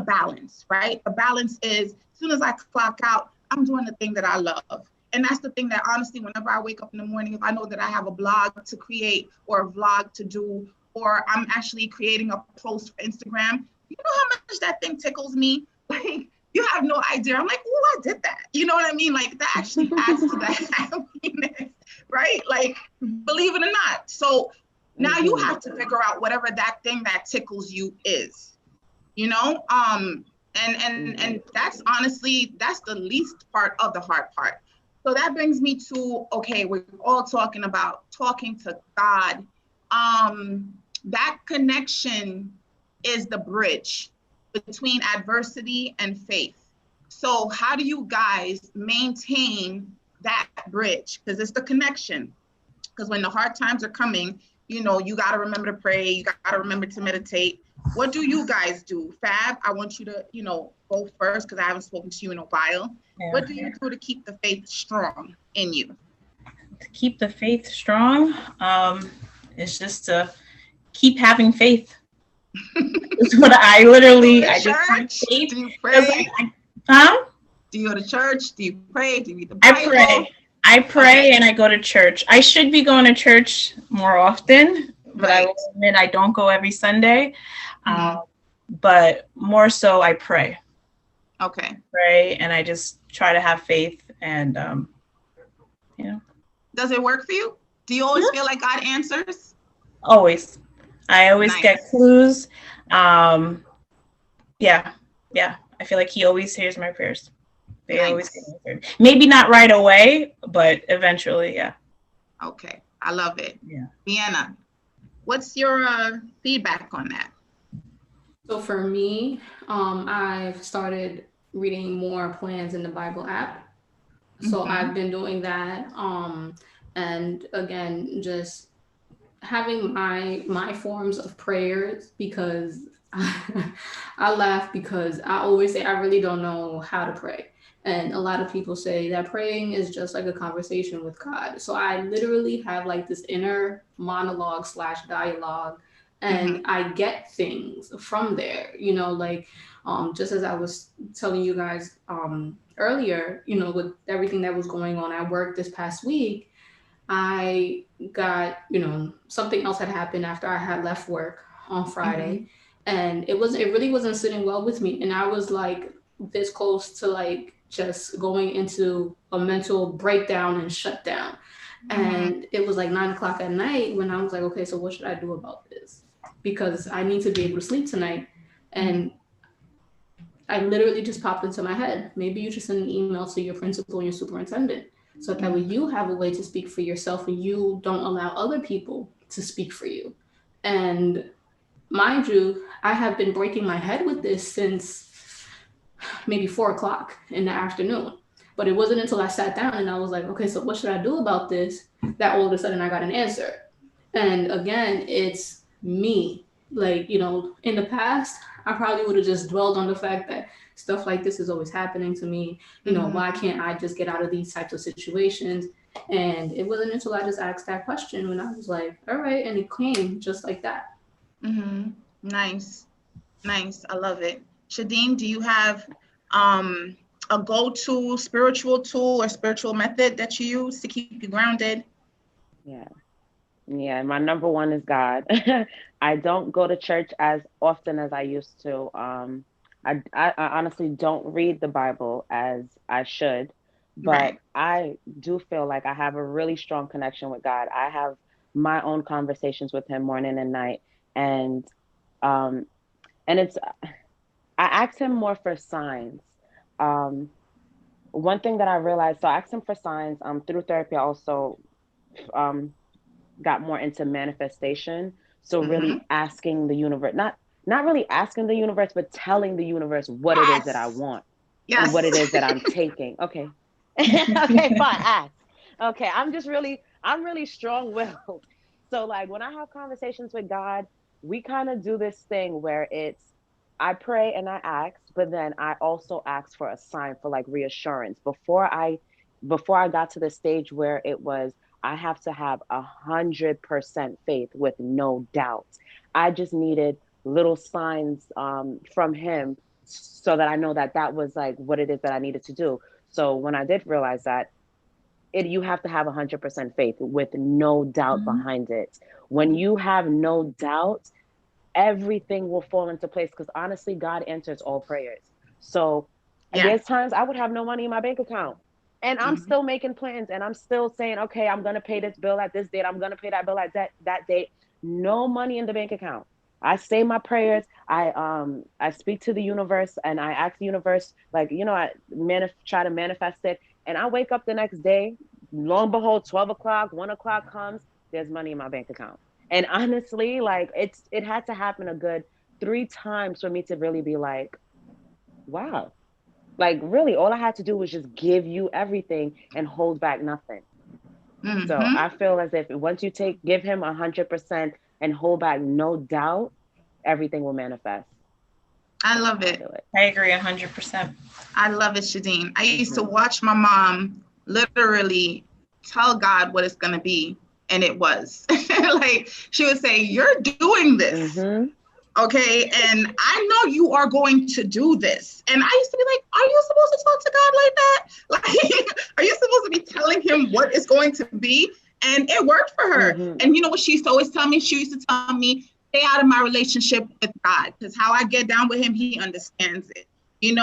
Speaker 3: balance, right? The balance is, as soon as I clock out, I'm doing the thing that I love. And that's the thing that, honestly, whenever I wake up in the morning, if I know that I have a blog to create or a vlog to do, or I'm actually creating a post for Instagram, you know how much that thing tickles me? Like, you have no idea. I'm like, oh, I did that. You know what I mean? Like, that actually adds to that happiness, right? Like, believe it or not. So now you have to figure out whatever that thing that tickles you is, you know? And that's honestly, that's the least part of the hard part. So that brings me to, okay, we're all talking about talking to God. That connection is the bridge between adversity and faith. So how do you guys maintain that bridge? Because it's the connection. Because when the hard times are coming, you know, you got to remember to pray. You got to remember to meditate. What do you guys do? Fab, I want you to, you know, go first, because I haven't spoken to you in a while. Yeah. What do you do to keep the faith strong in you?
Speaker 4: To keep the faith strong, is just to keep having faith. Is what I literally, I just have faith.
Speaker 3: Do you pray? Do you go to church? Do you pray? Do you read the Bible?
Speaker 4: I pray and I go to church. I should be going to church more often, but I will admit I don't go every Sunday. But more so I pray.
Speaker 3: Okay.
Speaker 4: Pray, and I just try to have faith, and you know. Does
Speaker 3: it work for you? Do you always feel like God answers?
Speaker 4: Always. I always get clues. Yeah. I feel like he always hears my prayers. They always get answered. Maybe not right away, but eventually, yeah.
Speaker 3: Okay. I love it.
Speaker 4: Yeah.
Speaker 3: Vienna, what's your feedback on that?
Speaker 2: So for me, I've started reading more plans in the Bible app. So I've been doing that. And again, just having my forms of prayers, because I laugh because I always say I really don't know how to pray. And a lot of people say that praying is just like a conversation with God. So I literally have like this inner monologue slash dialogue, and I get things from there, like just as I was telling you guys earlier, with everything that was going on at work this past week, I got, something else had happened after I had left work on Friday, and it really wasn't sitting well with me. And I was like this close to like just going into a mental breakdown and shutdown. And it was like 9 o'clock at night when I was like, okay, so what should I do about this? Because I need to be able to sleep tonight. And I literally just popped into my head, maybe you just send an email to your principal and your superintendent, so that way you have a way to speak for yourself and you don't allow other people to speak for you. And mind you, I have been breaking my head with this since maybe 4 o'clock in the afternoon. But it wasn't until I sat down and I was like, okay, so what should I do about this? That all of a sudden I got an answer. And again, it's me. Like, in the past, I probably would have just dwelled on the fact that stuff like this is always happening to me. Why can't I just get out of these types of situations? And it wasn't until I just asked that question when I was like, all right. And it came just like that.
Speaker 3: Nice. I love it. Shadine, do you have a go-to spiritual tool or spiritual method that you use to keep you grounded?
Speaker 5: Yeah, my number one is God. I don't go to church as often as I used to. I honestly don't read the Bible as I should, but I do feel like I have a really strong connection with God. I have my own conversations with him morning and night. And it's, I asked him more for signs. One thing that I realized, so I asked him for signs. Through therapy, I also got more into manifestation. So really asking the universe, not really asking the universe, but telling the universe what it is that I want and what it is that I'm taking. Okay. Okay, fine, ask. Okay, I'm really strong-willed. So like when I have conversations with God, we kind of do this thing where I pray and I ask, but then I also ask for a sign, for like reassurance. Before I got to the stage where it was, I have to have 100% faith with no doubt. I just needed little signs from him so that I know that was like what it is that I needed to do. So when I did realize that, you have to have 100% faith with no doubt behind it. When you have no doubt, everything will fall into place, because honestly, God answers all prayers. So there's times I would have no money in my bank account, and I'm still making plans, and I'm still saying, okay, I'm going to pay this bill at this date. I'm going to pay that bill at that date. No money in the bank account. I say my prayers. I speak to the universe, and I ask the universe, like, I try to manifest it. And I wake up the next day, lo and behold, 12 o'clock, 1 o'clock comes, there's money in my bank account. And honestly, like it had to happen a good 3 times for me to really be like, wow. Like really, all I had to do was just give you everything and hold back nothing. So I feel as if once you give him 100% and hold back no doubt, everything will manifest.
Speaker 3: I love it.
Speaker 4: I agree 100%.
Speaker 3: I love it, Shadine. I used to watch my mom literally tell God what it's going to be. And it was like, she would say, you're doing this. Okay. And I know you are going to do this. And I used to be like, are you supposed to talk to God like that? Like, are you supposed to be telling him what it's going to be? And it worked for her. And you know what she used to always tell me? She used to tell me, stay out of my relationship with God, because how I get down with him, he understands it, and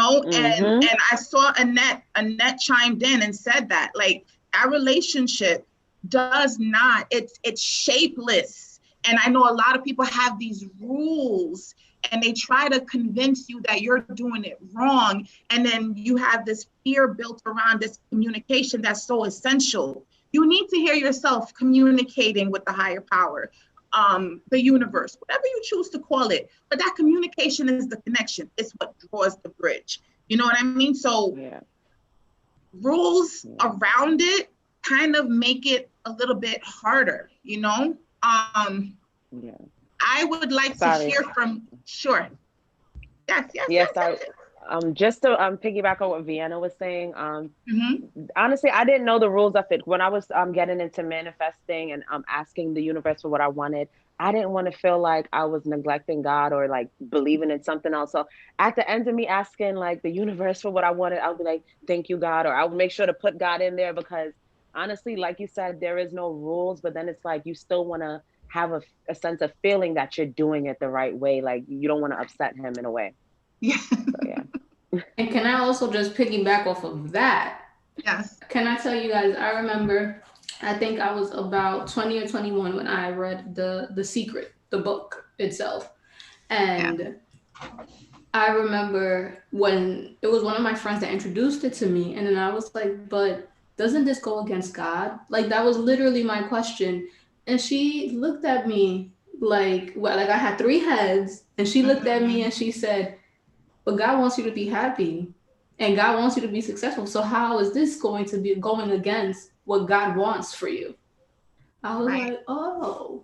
Speaker 3: I saw Annette chimed in and said that, like, our relationship does not, it's shapeless. And I know a lot of people have these rules and they try to convince you that you're doing it wrong. And then you have this fear built around this communication that's so essential. You need to hear yourself communicating with the higher power. the universe, whatever you choose to call it. But that communication is the connection. It's what draws the bridge. You know what I mean? So rules around it kind of make it a little bit harder, you know? I would like to hear from, sure. Yes.
Speaker 5: Just to piggyback on what Vienna was saying, honestly, I didn't know the rules of it. When I was getting into manifesting and asking the universe for what I wanted, I didn't want to feel like I was neglecting God or like believing in something else. So at the end of me asking like the universe for what I wanted, I would be like, thank you, God, or I would make sure to put God in there, because honestly, like you said, there is no rules, but then it's like you still want to have a sense of feeling that you're doing it the right way. Like you don't want to upset him in a way.
Speaker 3: Yeah.
Speaker 5: So,
Speaker 2: And can I also just piggyback off of that?
Speaker 3: Yes.
Speaker 2: Can I tell you guys, I remember, I think I was about 20 or 21 when I read The Secret, the book itself. And I remember when it was one of my friends that introduced it to me, and then I was like, but doesn't this go against God? Like that was literally my question. And she looked at me like, well, like I had three heads, and she looked at me and she said, but God wants you to be happy and God wants you to be successful. So how is this going to be going against what God wants for you? I was like, oh,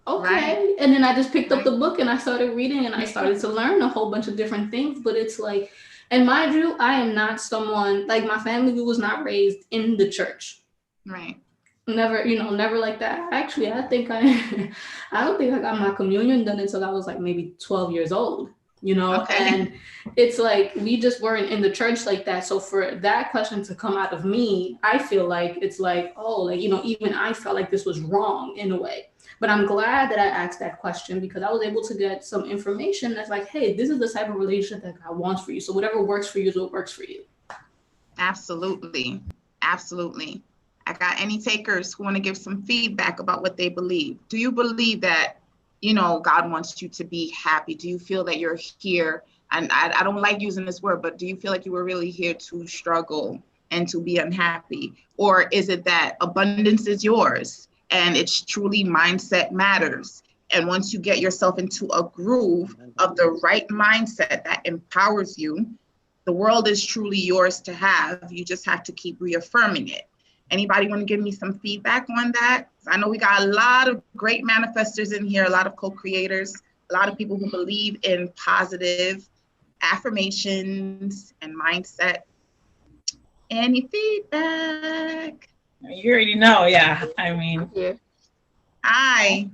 Speaker 2: okay. And then I just picked up the book and I started reading and I started to learn a whole bunch of different things. But it's like, and mind you, I am not someone, like my family was not raised in the church.
Speaker 3: Right.
Speaker 2: Never, never like that. Actually, I don't think I got my communion done until I was like maybe 12 years old. And it's like we just weren't in the church like that. So for that question to come out of me, I feel like it's like, oh, like, even I felt like this was wrong in a way. But I'm glad that I asked that question because I was able to get some information that's like, hey, this is the type of relationship that God wants for you. So whatever works for you is what works for you.
Speaker 3: Absolutely. Absolutely. I got any takers who want to give some feedback about what they believe. Do you believe that, God wants you to be happy? Do you feel that you're here? And I don't like using this word, but do you feel like you were really here to struggle and to be unhappy? Or is it that abundance is yours and it's truly mindset matters? And once you get yourself into a groove of the right mindset that empowers you, the world is truly yours to have. You just have to keep reaffirming it. Anybody want to give me some feedback on that? I know we got a lot of great manifestors in here, a lot of co-creators, a lot of people who believe in positive affirmations and mindset. Any feedback?
Speaker 4: You already know, yeah. I mean,
Speaker 3: Hi.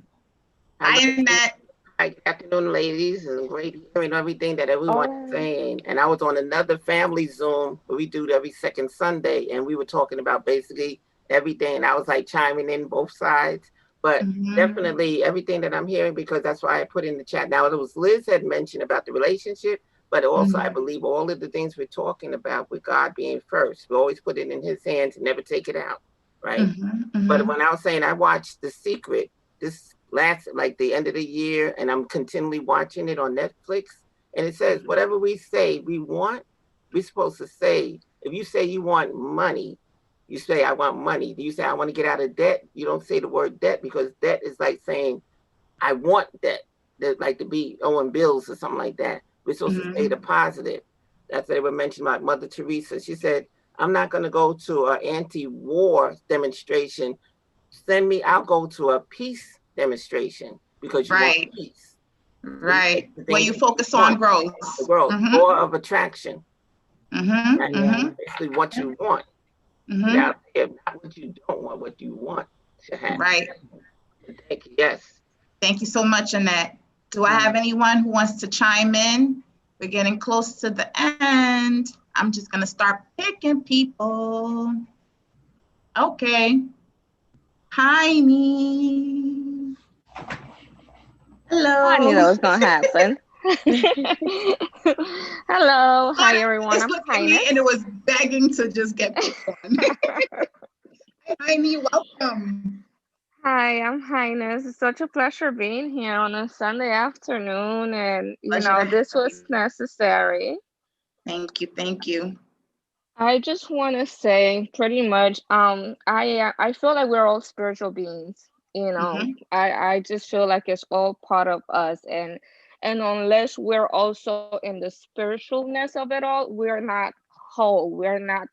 Speaker 7: Hi, good afternoon, ladies, and great hearing everything that everyone is saying. And I was on another family Zoom where we do it every second Sunday, and we were talking about basically everything. And I was like chiming in both sides, but definitely everything that I'm hearing, because that's why I put in the chat. Now, it was Liz had mentioned about the relationship, but also I believe all of the things we're talking about with God being first, we always put it in his hands and never take it out, right? But when I was saying I watched The Secret, this last like the end of the year, and I'm continually watching it on Netflix, and it says whatever we say we want, we're supposed to say. If you say you want money, you say I want money. Do you say I want to get out of debt? You don't say the word debt, because debt is like saying I want debt. That's like to be owing bills or something like that. We're supposed to say the positive. That's what they were mentioning about Mother Teresa. She said, I'm not going to go to an anti-war demonstration. Send me, I'll go to a peace demonstration, because you want peace.
Speaker 3: Right. Where you focus on growth.
Speaker 7: Growth, law of attraction. Basically what you want. Now, not what you don't want, what you want to have.
Speaker 3: Right.
Speaker 7: Thank you. Yes.
Speaker 3: Thank you so much, Annette. Do I have anyone who wants to chime in? We're getting close to the end. I'm just going to start picking people. Okay. Heini. Hello.
Speaker 8: I knew that was going to happen. Hello. Hi, everyone. I'm Heini.
Speaker 3: And it was begging to just get picked on. Heini, welcome.
Speaker 8: Hi, I'm Heini. It's such a pleasure being here on a Sunday afternoon. And, this was necessary.
Speaker 3: Thank you. Thank you.
Speaker 8: I just want to say pretty much, I feel like we're all spiritual beings. You know,
Speaker 3: Mm-hmm.
Speaker 8: I just feel like it's all part of us, and unless we're also in the spiritualness of it all, we're not whole, we're not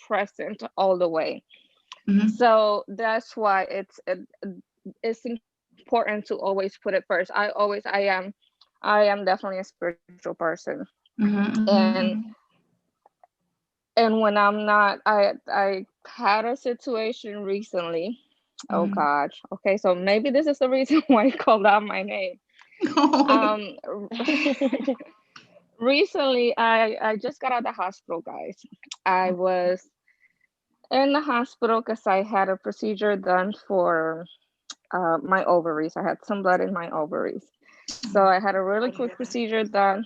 Speaker 8: present all the way.
Speaker 3: Mm-hmm.
Speaker 8: So that's why it's important to always put it first. I am definitely a spiritual person. And
Speaker 3: Mm-hmm.
Speaker 8: and when I'm not, I had a situation recently. Oh
Speaker 3: Mm-hmm.
Speaker 8: God. Okay, so maybe this is the reason why you called out my name.
Speaker 3: Mm-hmm.
Speaker 8: Um Recently I just got out of the hospital, guys. I was in the hospital because I had a procedure done for my ovaries. I had some blood in my ovaries. So I had a really quick procedure done.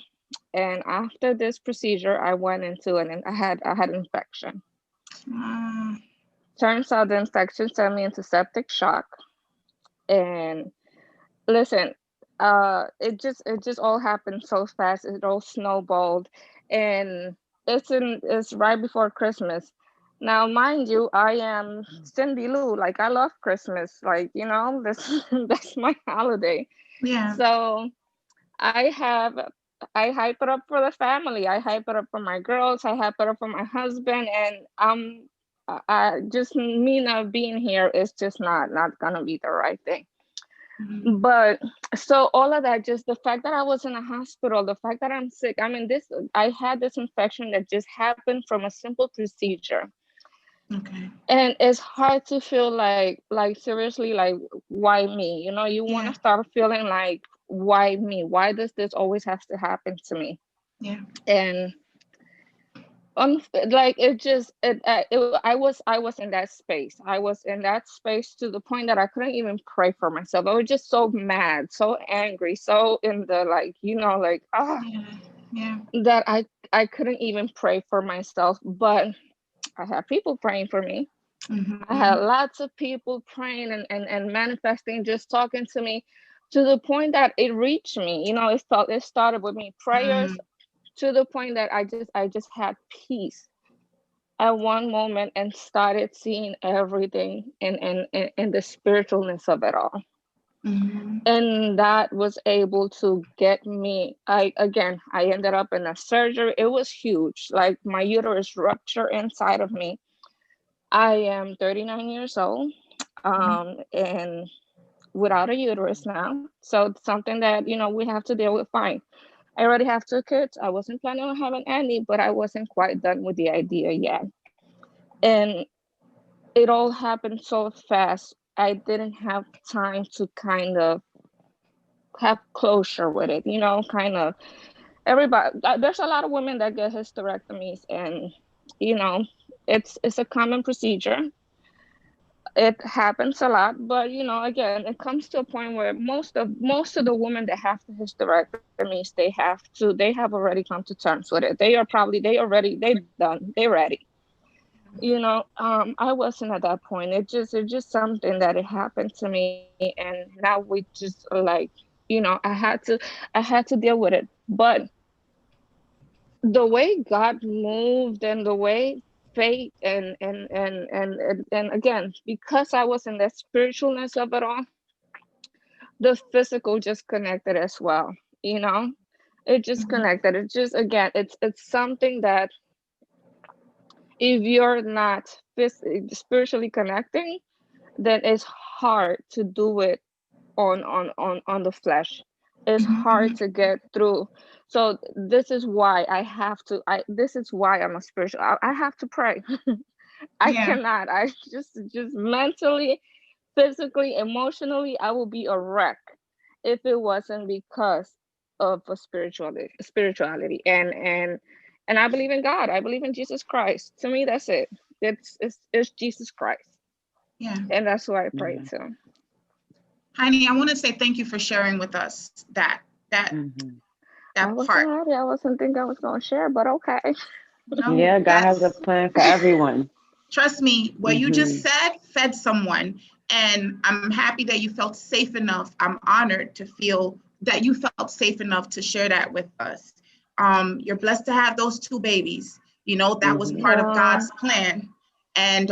Speaker 8: And after this procedure, I went into I had an infection. Turns out the infection sent me into septic shock. And listen, it just all happened so fast. It all snowballed, and it's right before Christmas. Now, mind you, I am Cindy Lou. Like I love Christmas. Like that's that's my holiday.
Speaker 3: Yeah.
Speaker 8: So I have I hype it up for the family. I hype it up for my girls. I hype it up for my husband, and I just me not being here is just not gonna be the right thing.
Speaker 3: Mm-hmm.
Speaker 8: But so all of that, just the fact that I was in a hospital, the fact that I'm sick. I mean, this I had this infection that just happened from a simple procedure,
Speaker 3: Okay.
Speaker 8: and it's hard to feel like seriously, like why me? You want
Speaker 3: Yeah.
Speaker 8: to start feeling like why me? Why does this always have to happen to me?
Speaker 3: Yeah.
Speaker 8: And like I was in that space. I was in that space to the point that I couldn't even pray for myself. I was just so mad, so angry, so in the like like
Speaker 3: Yeah. Yeah.
Speaker 8: that I couldn't even pray for myself. But I had people praying for me. I had
Speaker 3: Mm-hmm.
Speaker 8: lots of people praying and manifesting, just talking to me, to the point that it reached me. It started with me prayers, to the point that I just had peace at one moment and started seeing everything in the spiritualness of it all.
Speaker 3: Mm-hmm.
Speaker 8: And that was able to get me. I ended up in a surgery. It was huge. Like my uterus ruptured inside of me. I am 39 years old, and without a uterus now. So it's something that we have to deal with. Fine. I already have two kids. I wasn't planning on having any, but I wasn't quite done with the idea yet. And it all happened so fast. I didn't have time to kind of have closure with it. Kind of everybody. There's a lot of women that get hysterectomies, and you know, it's a common procedure. It happens a lot, but again, it comes to a point where most of the women that have the hysterectomies, they have already come to terms with it. They done, they ready. I wasn't at that point. It's just something that it happened to me, and now we just like, I had to deal with it. But the way God moved, and the way faith, and again, because I was in the spiritualness of it all, the physical just connected as well. you know it just connected. It just, again, it's something that if you're not spiritually connecting, then it's hard to do it on the flesh. It's hard
Speaker 3: Mm-hmm.
Speaker 8: to get through. So this is why this is why I'm a spiritual. I have to pray. I
Speaker 3: Yeah.
Speaker 8: cannot. I just mentally, physically, emotionally, I will be a wreck if it wasn't because of a spirituality. And I believe in God. I believe in Jesus Christ. To me, that's it. It's Jesus Christ.
Speaker 3: Yeah.
Speaker 8: And that's who I pray
Speaker 5: Yeah.
Speaker 8: to.
Speaker 3: Heidi, I want to say thank you for sharing with us that
Speaker 5: Mhm.
Speaker 8: I wasn't
Speaker 3: part.
Speaker 8: ready. I wasn't think I was gonna share, but okay.
Speaker 3: No,
Speaker 5: Yeah, God has a plan for everyone.
Speaker 3: trust me, what you just
Speaker 5: Mhm.
Speaker 3: said fed someone. And I'm happy that you felt safe enough. I'm honored to feel that you felt safe enough to share that with us. You're blessed to have those two babies. That was
Speaker 5: Mhm.
Speaker 3: part of
Speaker 8: Yeah.
Speaker 3: God's plan. And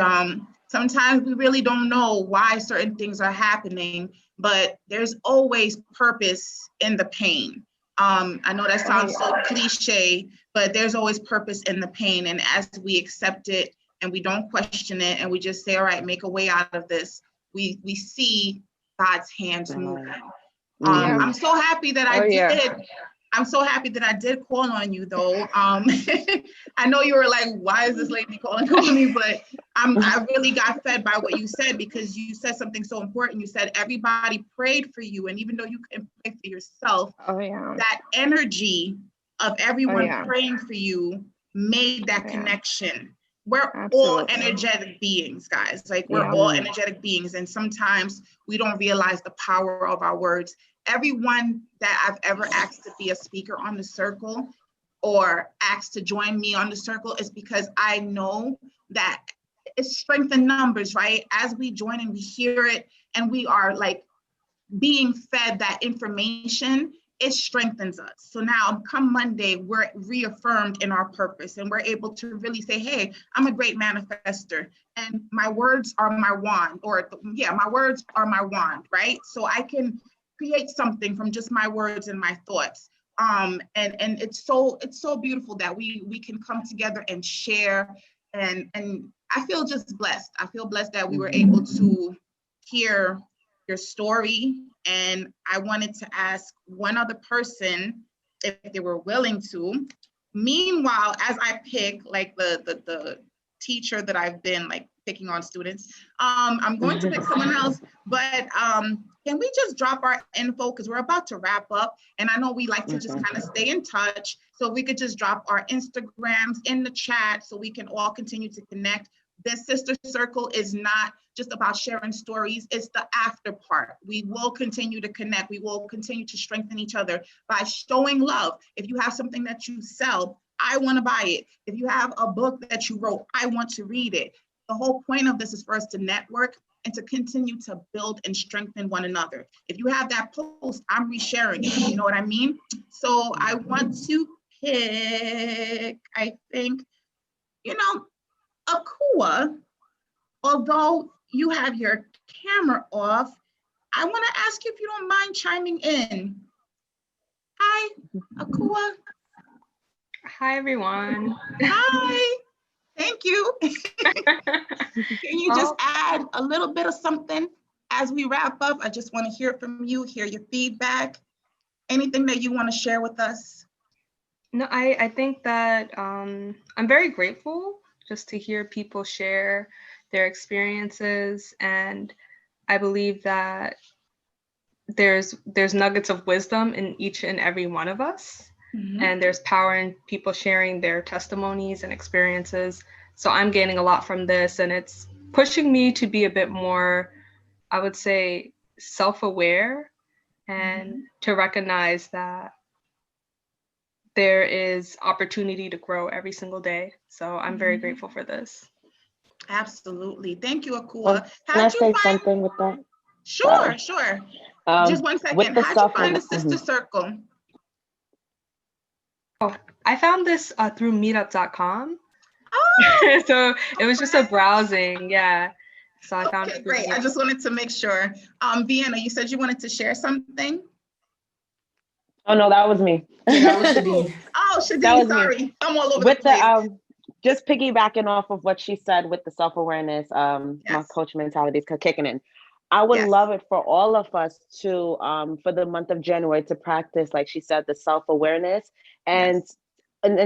Speaker 3: Sometimes we really don't know why certain things are happening, but there's always purpose in the pain. I know that sounds so cliche, but there's always purpose in the pain. And as we accept it and we don't question it and we just say, all right, make a way out of this, we see God's hands moving. I'm so happy that I did. I'm so happy that I did call on you, though. I know you were like, why is this lady calling on me? But I really got fed by what you said, because you said something so important. You said everybody prayed for you. And even though you couldn't pray for yourself, that energy of everyone praying for you made that connection. We're all energetic beings, guys. Like, we're all energetic beings. And sometimes we don't realize the power of our words. Everyone that I've ever asked to be a speaker on the circle or asked to join me on the circle is because I know that it's strength in numbers, right? As we join and we hear it and we are like being fed that information, it strengthens us. So now come Monday, we're reaffirmed in our purpose and we're able to really say, hey, I'm a great manifester and my words are my wand, or my words are my wand, right? So I can create something from just my words and my thoughts. And it's so beautiful that we can come together and share. And I feel just blessed. I feel blessed that we were able to hear your story. And I wanted to ask one other person if they were willing to. Meanwhile, as I pick like the teacher that I've been like picking on students, I'm going to pick someone else, but can we just drop our info, because we're about to wrap up, and I know we like to just kind of stay in touch, so we could just drop our Instagrams in the chat so we can all continue to connect. This sister circle is not just about sharing stories, it's the after part. We will continue to connect, we will continue to strengthen each other by showing love. If you have something that you sell, I want to buy it. If you have a book that you wrote, I want to read it. The whole point of this is for us to network and to continue to build and strengthen one another. If you have that post, I'm resharing it, you know what I mean? So I want to pick, I think, Akua, although you have your camera off, I want to ask you if you don't mind chiming in. Hi, Akua.
Speaker 9: Hi, everyone.
Speaker 3: Hi. Thank you. Can you just add a little bit of something as we wrap up? I just want to hear from you, hear your feedback, anything that you want to share with us.
Speaker 9: No, I think that I'm very grateful just to hear people share their experiences, and I believe that there's nuggets of wisdom in each and every one of us. And there's power in people sharing their testimonies and experiences. So I'm gaining a lot from this, and it's pushing me to be a bit more, I would say, self-aware, and to recognize that there is opportunity to grow every single day. So I'm very grateful for this.
Speaker 3: Absolutely. Thank you, Akua.
Speaker 5: Can I say something with that?
Speaker 3: Sure. Just 1 second. How'd you find the sister circle?
Speaker 9: Oh, I found this through meetup.com.
Speaker 3: Oh,
Speaker 9: so it was just a browsing, yeah. So I found it.
Speaker 3: Great. I just wanted to make sure. Vienna, you said you wanted to share something?
Speaker 5: Oh no, that was me.
Speaker 1: Yeah, that was Shadine.
Speaker 3: Oh, Shadine, sorry. I'm all over the place.
Speaker 5: Just piggybacking off of what she said with the self-awareness, my coach mentality is kicking in. I would love it for all of us to, for the month of January, to practice, like she said, the self-awareness and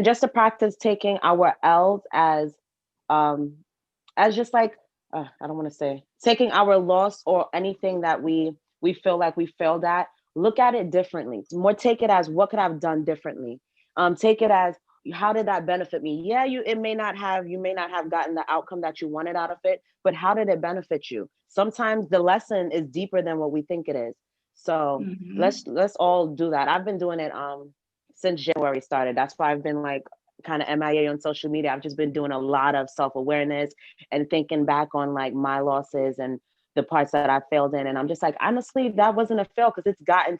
Speaker 5: just to practice taking our L's as just like, I don't want to say, taking our loss or anything that we feel like we failed at, look at it differently. More take it as, what could I have done differently? Take it as, how did that benefit me? Yeah, you may not have gotten the outcome that you wanted out of it, but how did it benefit you? Sometimes the lesson is deeper than what we think it is. So let's all do that. I've been doing it since January started. That's why I've been like kind of MIA on social media. I've just been doing a lot of self-awareness and thinking back on like my losses and the parts that I failed in. And I'm just like, honestly, that wasn't a fail, because it's gotten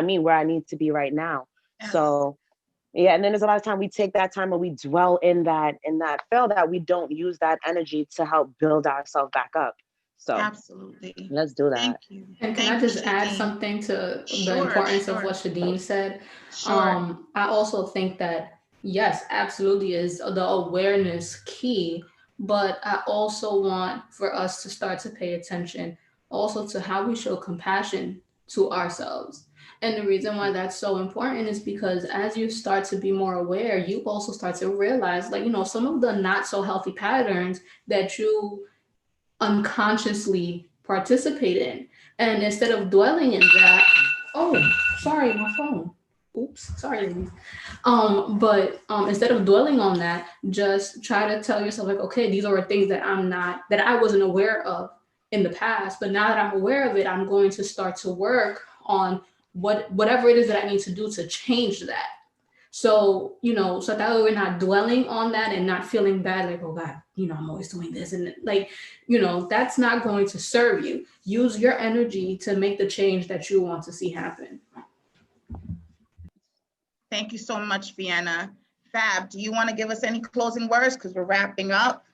Speaker 5: me where I need to be right now. So Yeah, and then there's a lot of time we take that time and we dwell in that fail, that we don't use that energy to help build ourselves back up. So
Speaker 3: Absolutely.
Speaker 5: let's do that.
Speaker 3: Thank you.
Speaker 2: And can
Speaker 3: Thank
Speaker 2: I just
Speaker 3: you,
Speaker 2: add
Speaker 3: Shadine.
Speaker 2: something to the
Speaker 3: Sure,
Speaker 2: importance of
Speaker 3: sure.
Speaker 2: what Shadine said?
Speaker 3: Sure.
Speaker 2: I also think that, yes, absolutely is the awareness key, but I also want for us to start to pay attention also to how we show compassion to ourselves. And the reason why that's so important is because as you start to be more aware, you also start to realize, like, some of the not so healthy patterns that you unconsciously participate in. And instead of dwelling in that, oh, sorry, my phone. Oops, sorry, ladies. But instead of dwelling on that, just try to tell yourself, like, okay, these are things that I wasn't aware of in the past, but now that I'm aware of it, I'm going to start to work on whatever it is that I need to do to change that. So, so that way we're not dwelling on that and not feeling bad, like, oh God, I'm always doing this. And like, that's not going to serve you. Use your energy to make the change that you want to see happen.
Speaker 3: Thank you so much, Vienna. Fab, do you want to give us any closing words? Because we're wrapping up.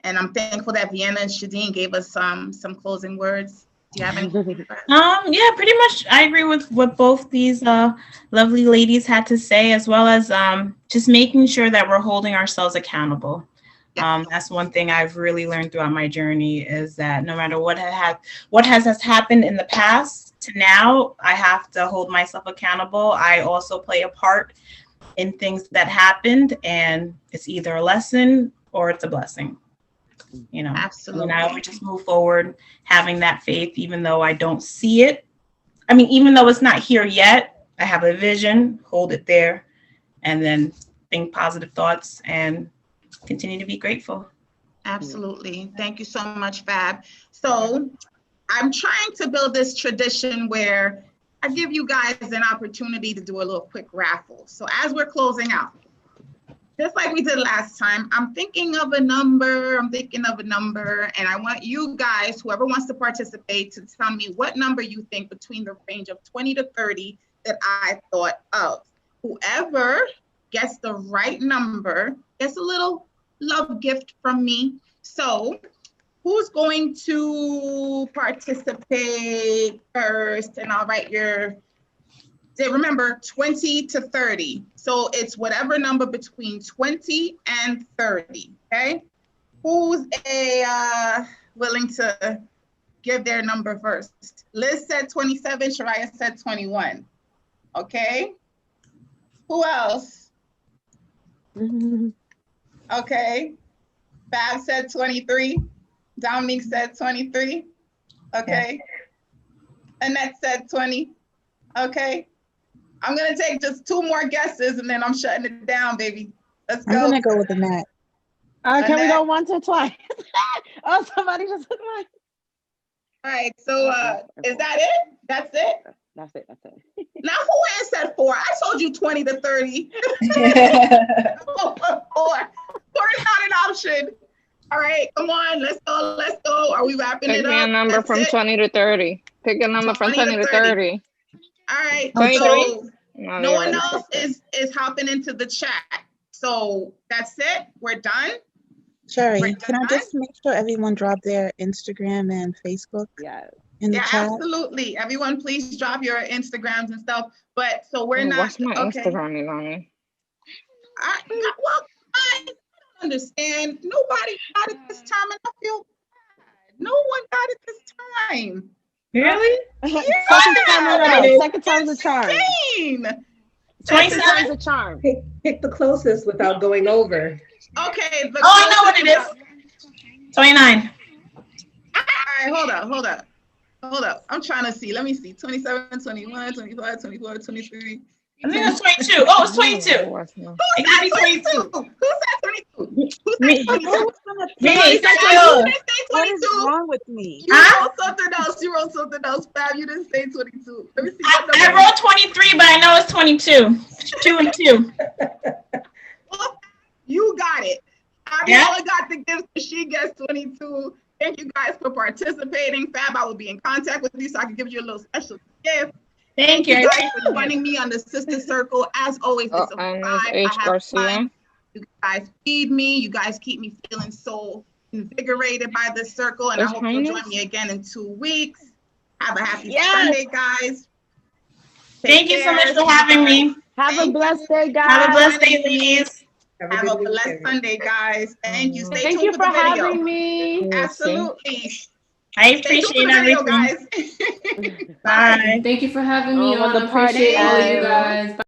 Speaker 3: And I'm thankful that Vienna and Shadine gave us some closing words. Do you have any closing words?
Speaker 4: Yeah, pretty much. I agree with what both these lovely ladies had to say, as well as just making sure that we're holding ourselves accountable. That's one thing I've really learned throughout my journey, is that no matter what has happened in the past to now, I have to hold myself accountable. I also play a part in things that happened, and it's either a lesson or it's a blessing.
Speaker 3: Absolutely.
Speaker 4: And I would just move forward, having that faith, even though I don't see it. I mean, even though it's not here yet, I have a vision, hold it there, and then think positive thoughts and continue to be grateful.
Speaker 3: Absolutely. Thank you so much, Fab. So I'm trying to build this tradition where I give you guys an opportunity to do a little quick raffle. So as we're closing out, just like we did last time, I'm thinking of a number, and I want you guys, whoever wants to participate, to tell me what number you think between the range of 20 to 30 that I thought of. Whoever gets the right number gets a little love gift from me. So who's going to participate first? And I'll write remember, 20 to 30. So it's whatever number between 20 and 30, okay? Who's willing to give their number first? Liz said 27, Shariah said 21, okay? Who else? Okay, Fab said 23, Dominique said 23, okay? Annette said 20, okay? I'm gonna take just 2 more guesses and then I'm shutting it down, baby. Let's go.
Speaker 6: I'm gonna go with Annette.
Speaker 5: Can we go once or twice? Oh, somebody just took mine.
Speaker 3: All right, so is that it? That's it?
Speaker 5: That's it.
Speaker 3: Now who said 4? I told you 20 to 30. 4 is not an option. All right, come on, let's go. Are we wrapping it up?
Speaker 8: Pick a number from 20 to 30. Pick a number from 20 to 30.
Speaker 3: All right,
Speaker 8: 23?
Speaker 3: so no one else is hopping into the chat. So that's it, we're done.
Speaker 6: Sherry, can I just make sure everyone drop their Instagram and Facebook in the chat?
Speaker 3: Absolutely. Everyone, please drop your Instagrams and stuff. But so we're not.
Speaker 8: What's my Instagram, Ilani?
Speaker 3: I don't understand. Nobody got it this time, and I feel bad. No one got it this time.
Speaker 4: Really?
Speaker 5: Second time's a charm.
Speaker 3: 27
Speaker 5: times a charm.
Speaker 10: Pick the closest without going over.
Speaker 3: Okay.
Speaker 4: I know what it is. 29.
Speaker 3: All right, hold up. I'm trying to see. Let me see. 27, 21, 25, 24, 23.
Speaker 4: I think it's 22. Oh, it's 22.
Speaker 3: It gotta be 22. Who said 22? Who said 22?
Speaker 4: Me.
Speaker 6: What is wrong with me?
Speaker 3: You wrote something else. Fab, you didn't say 22. Let me see.
Speaker 4: I wrote 23, but I know it's 22. 2 and 2.
Speaker 3: Well, you got it. Fabiola got the gift. She gets 22. Thank you guys for participating. Fab, I will be in contact with you so I can give you a little special gift.
Speaker 4: Thank you.
Speaker 3: Thank you guys for joining me on the Sister Circle. As always, it's a vibe. I have fun. You guys feed me. You guys keep me feeling so invigorated by the circle. And I hope you'll join me again in 2 weeks. Have a happy Sunday, guys.
Speaker 4: Thank you so much for having me.
Speaker 5: Have a blessed day, guys.
Speaker 4: Have a blessed day, ladies.
Speaker 3: Have a blessed Sunday, guys. Thank you. Stay
Speaker 5: Thank
Speaker 3: tuned
Speaker 5: you
Speaker 3: for
Speaker 5: for
Speaker 3: the video.
Speaker 5: having me.
Speaker 3: Absolutely.
Speaker 4: I appreciate everything.
Speaker 3: Guys.
Speaker 4: Bye.
Speaker 2: Thank you for having me on. I
Speaker 5: the party
Speaker 2: appreciate all you
Speaker 5: time.
Speaker 2: guys. Bye.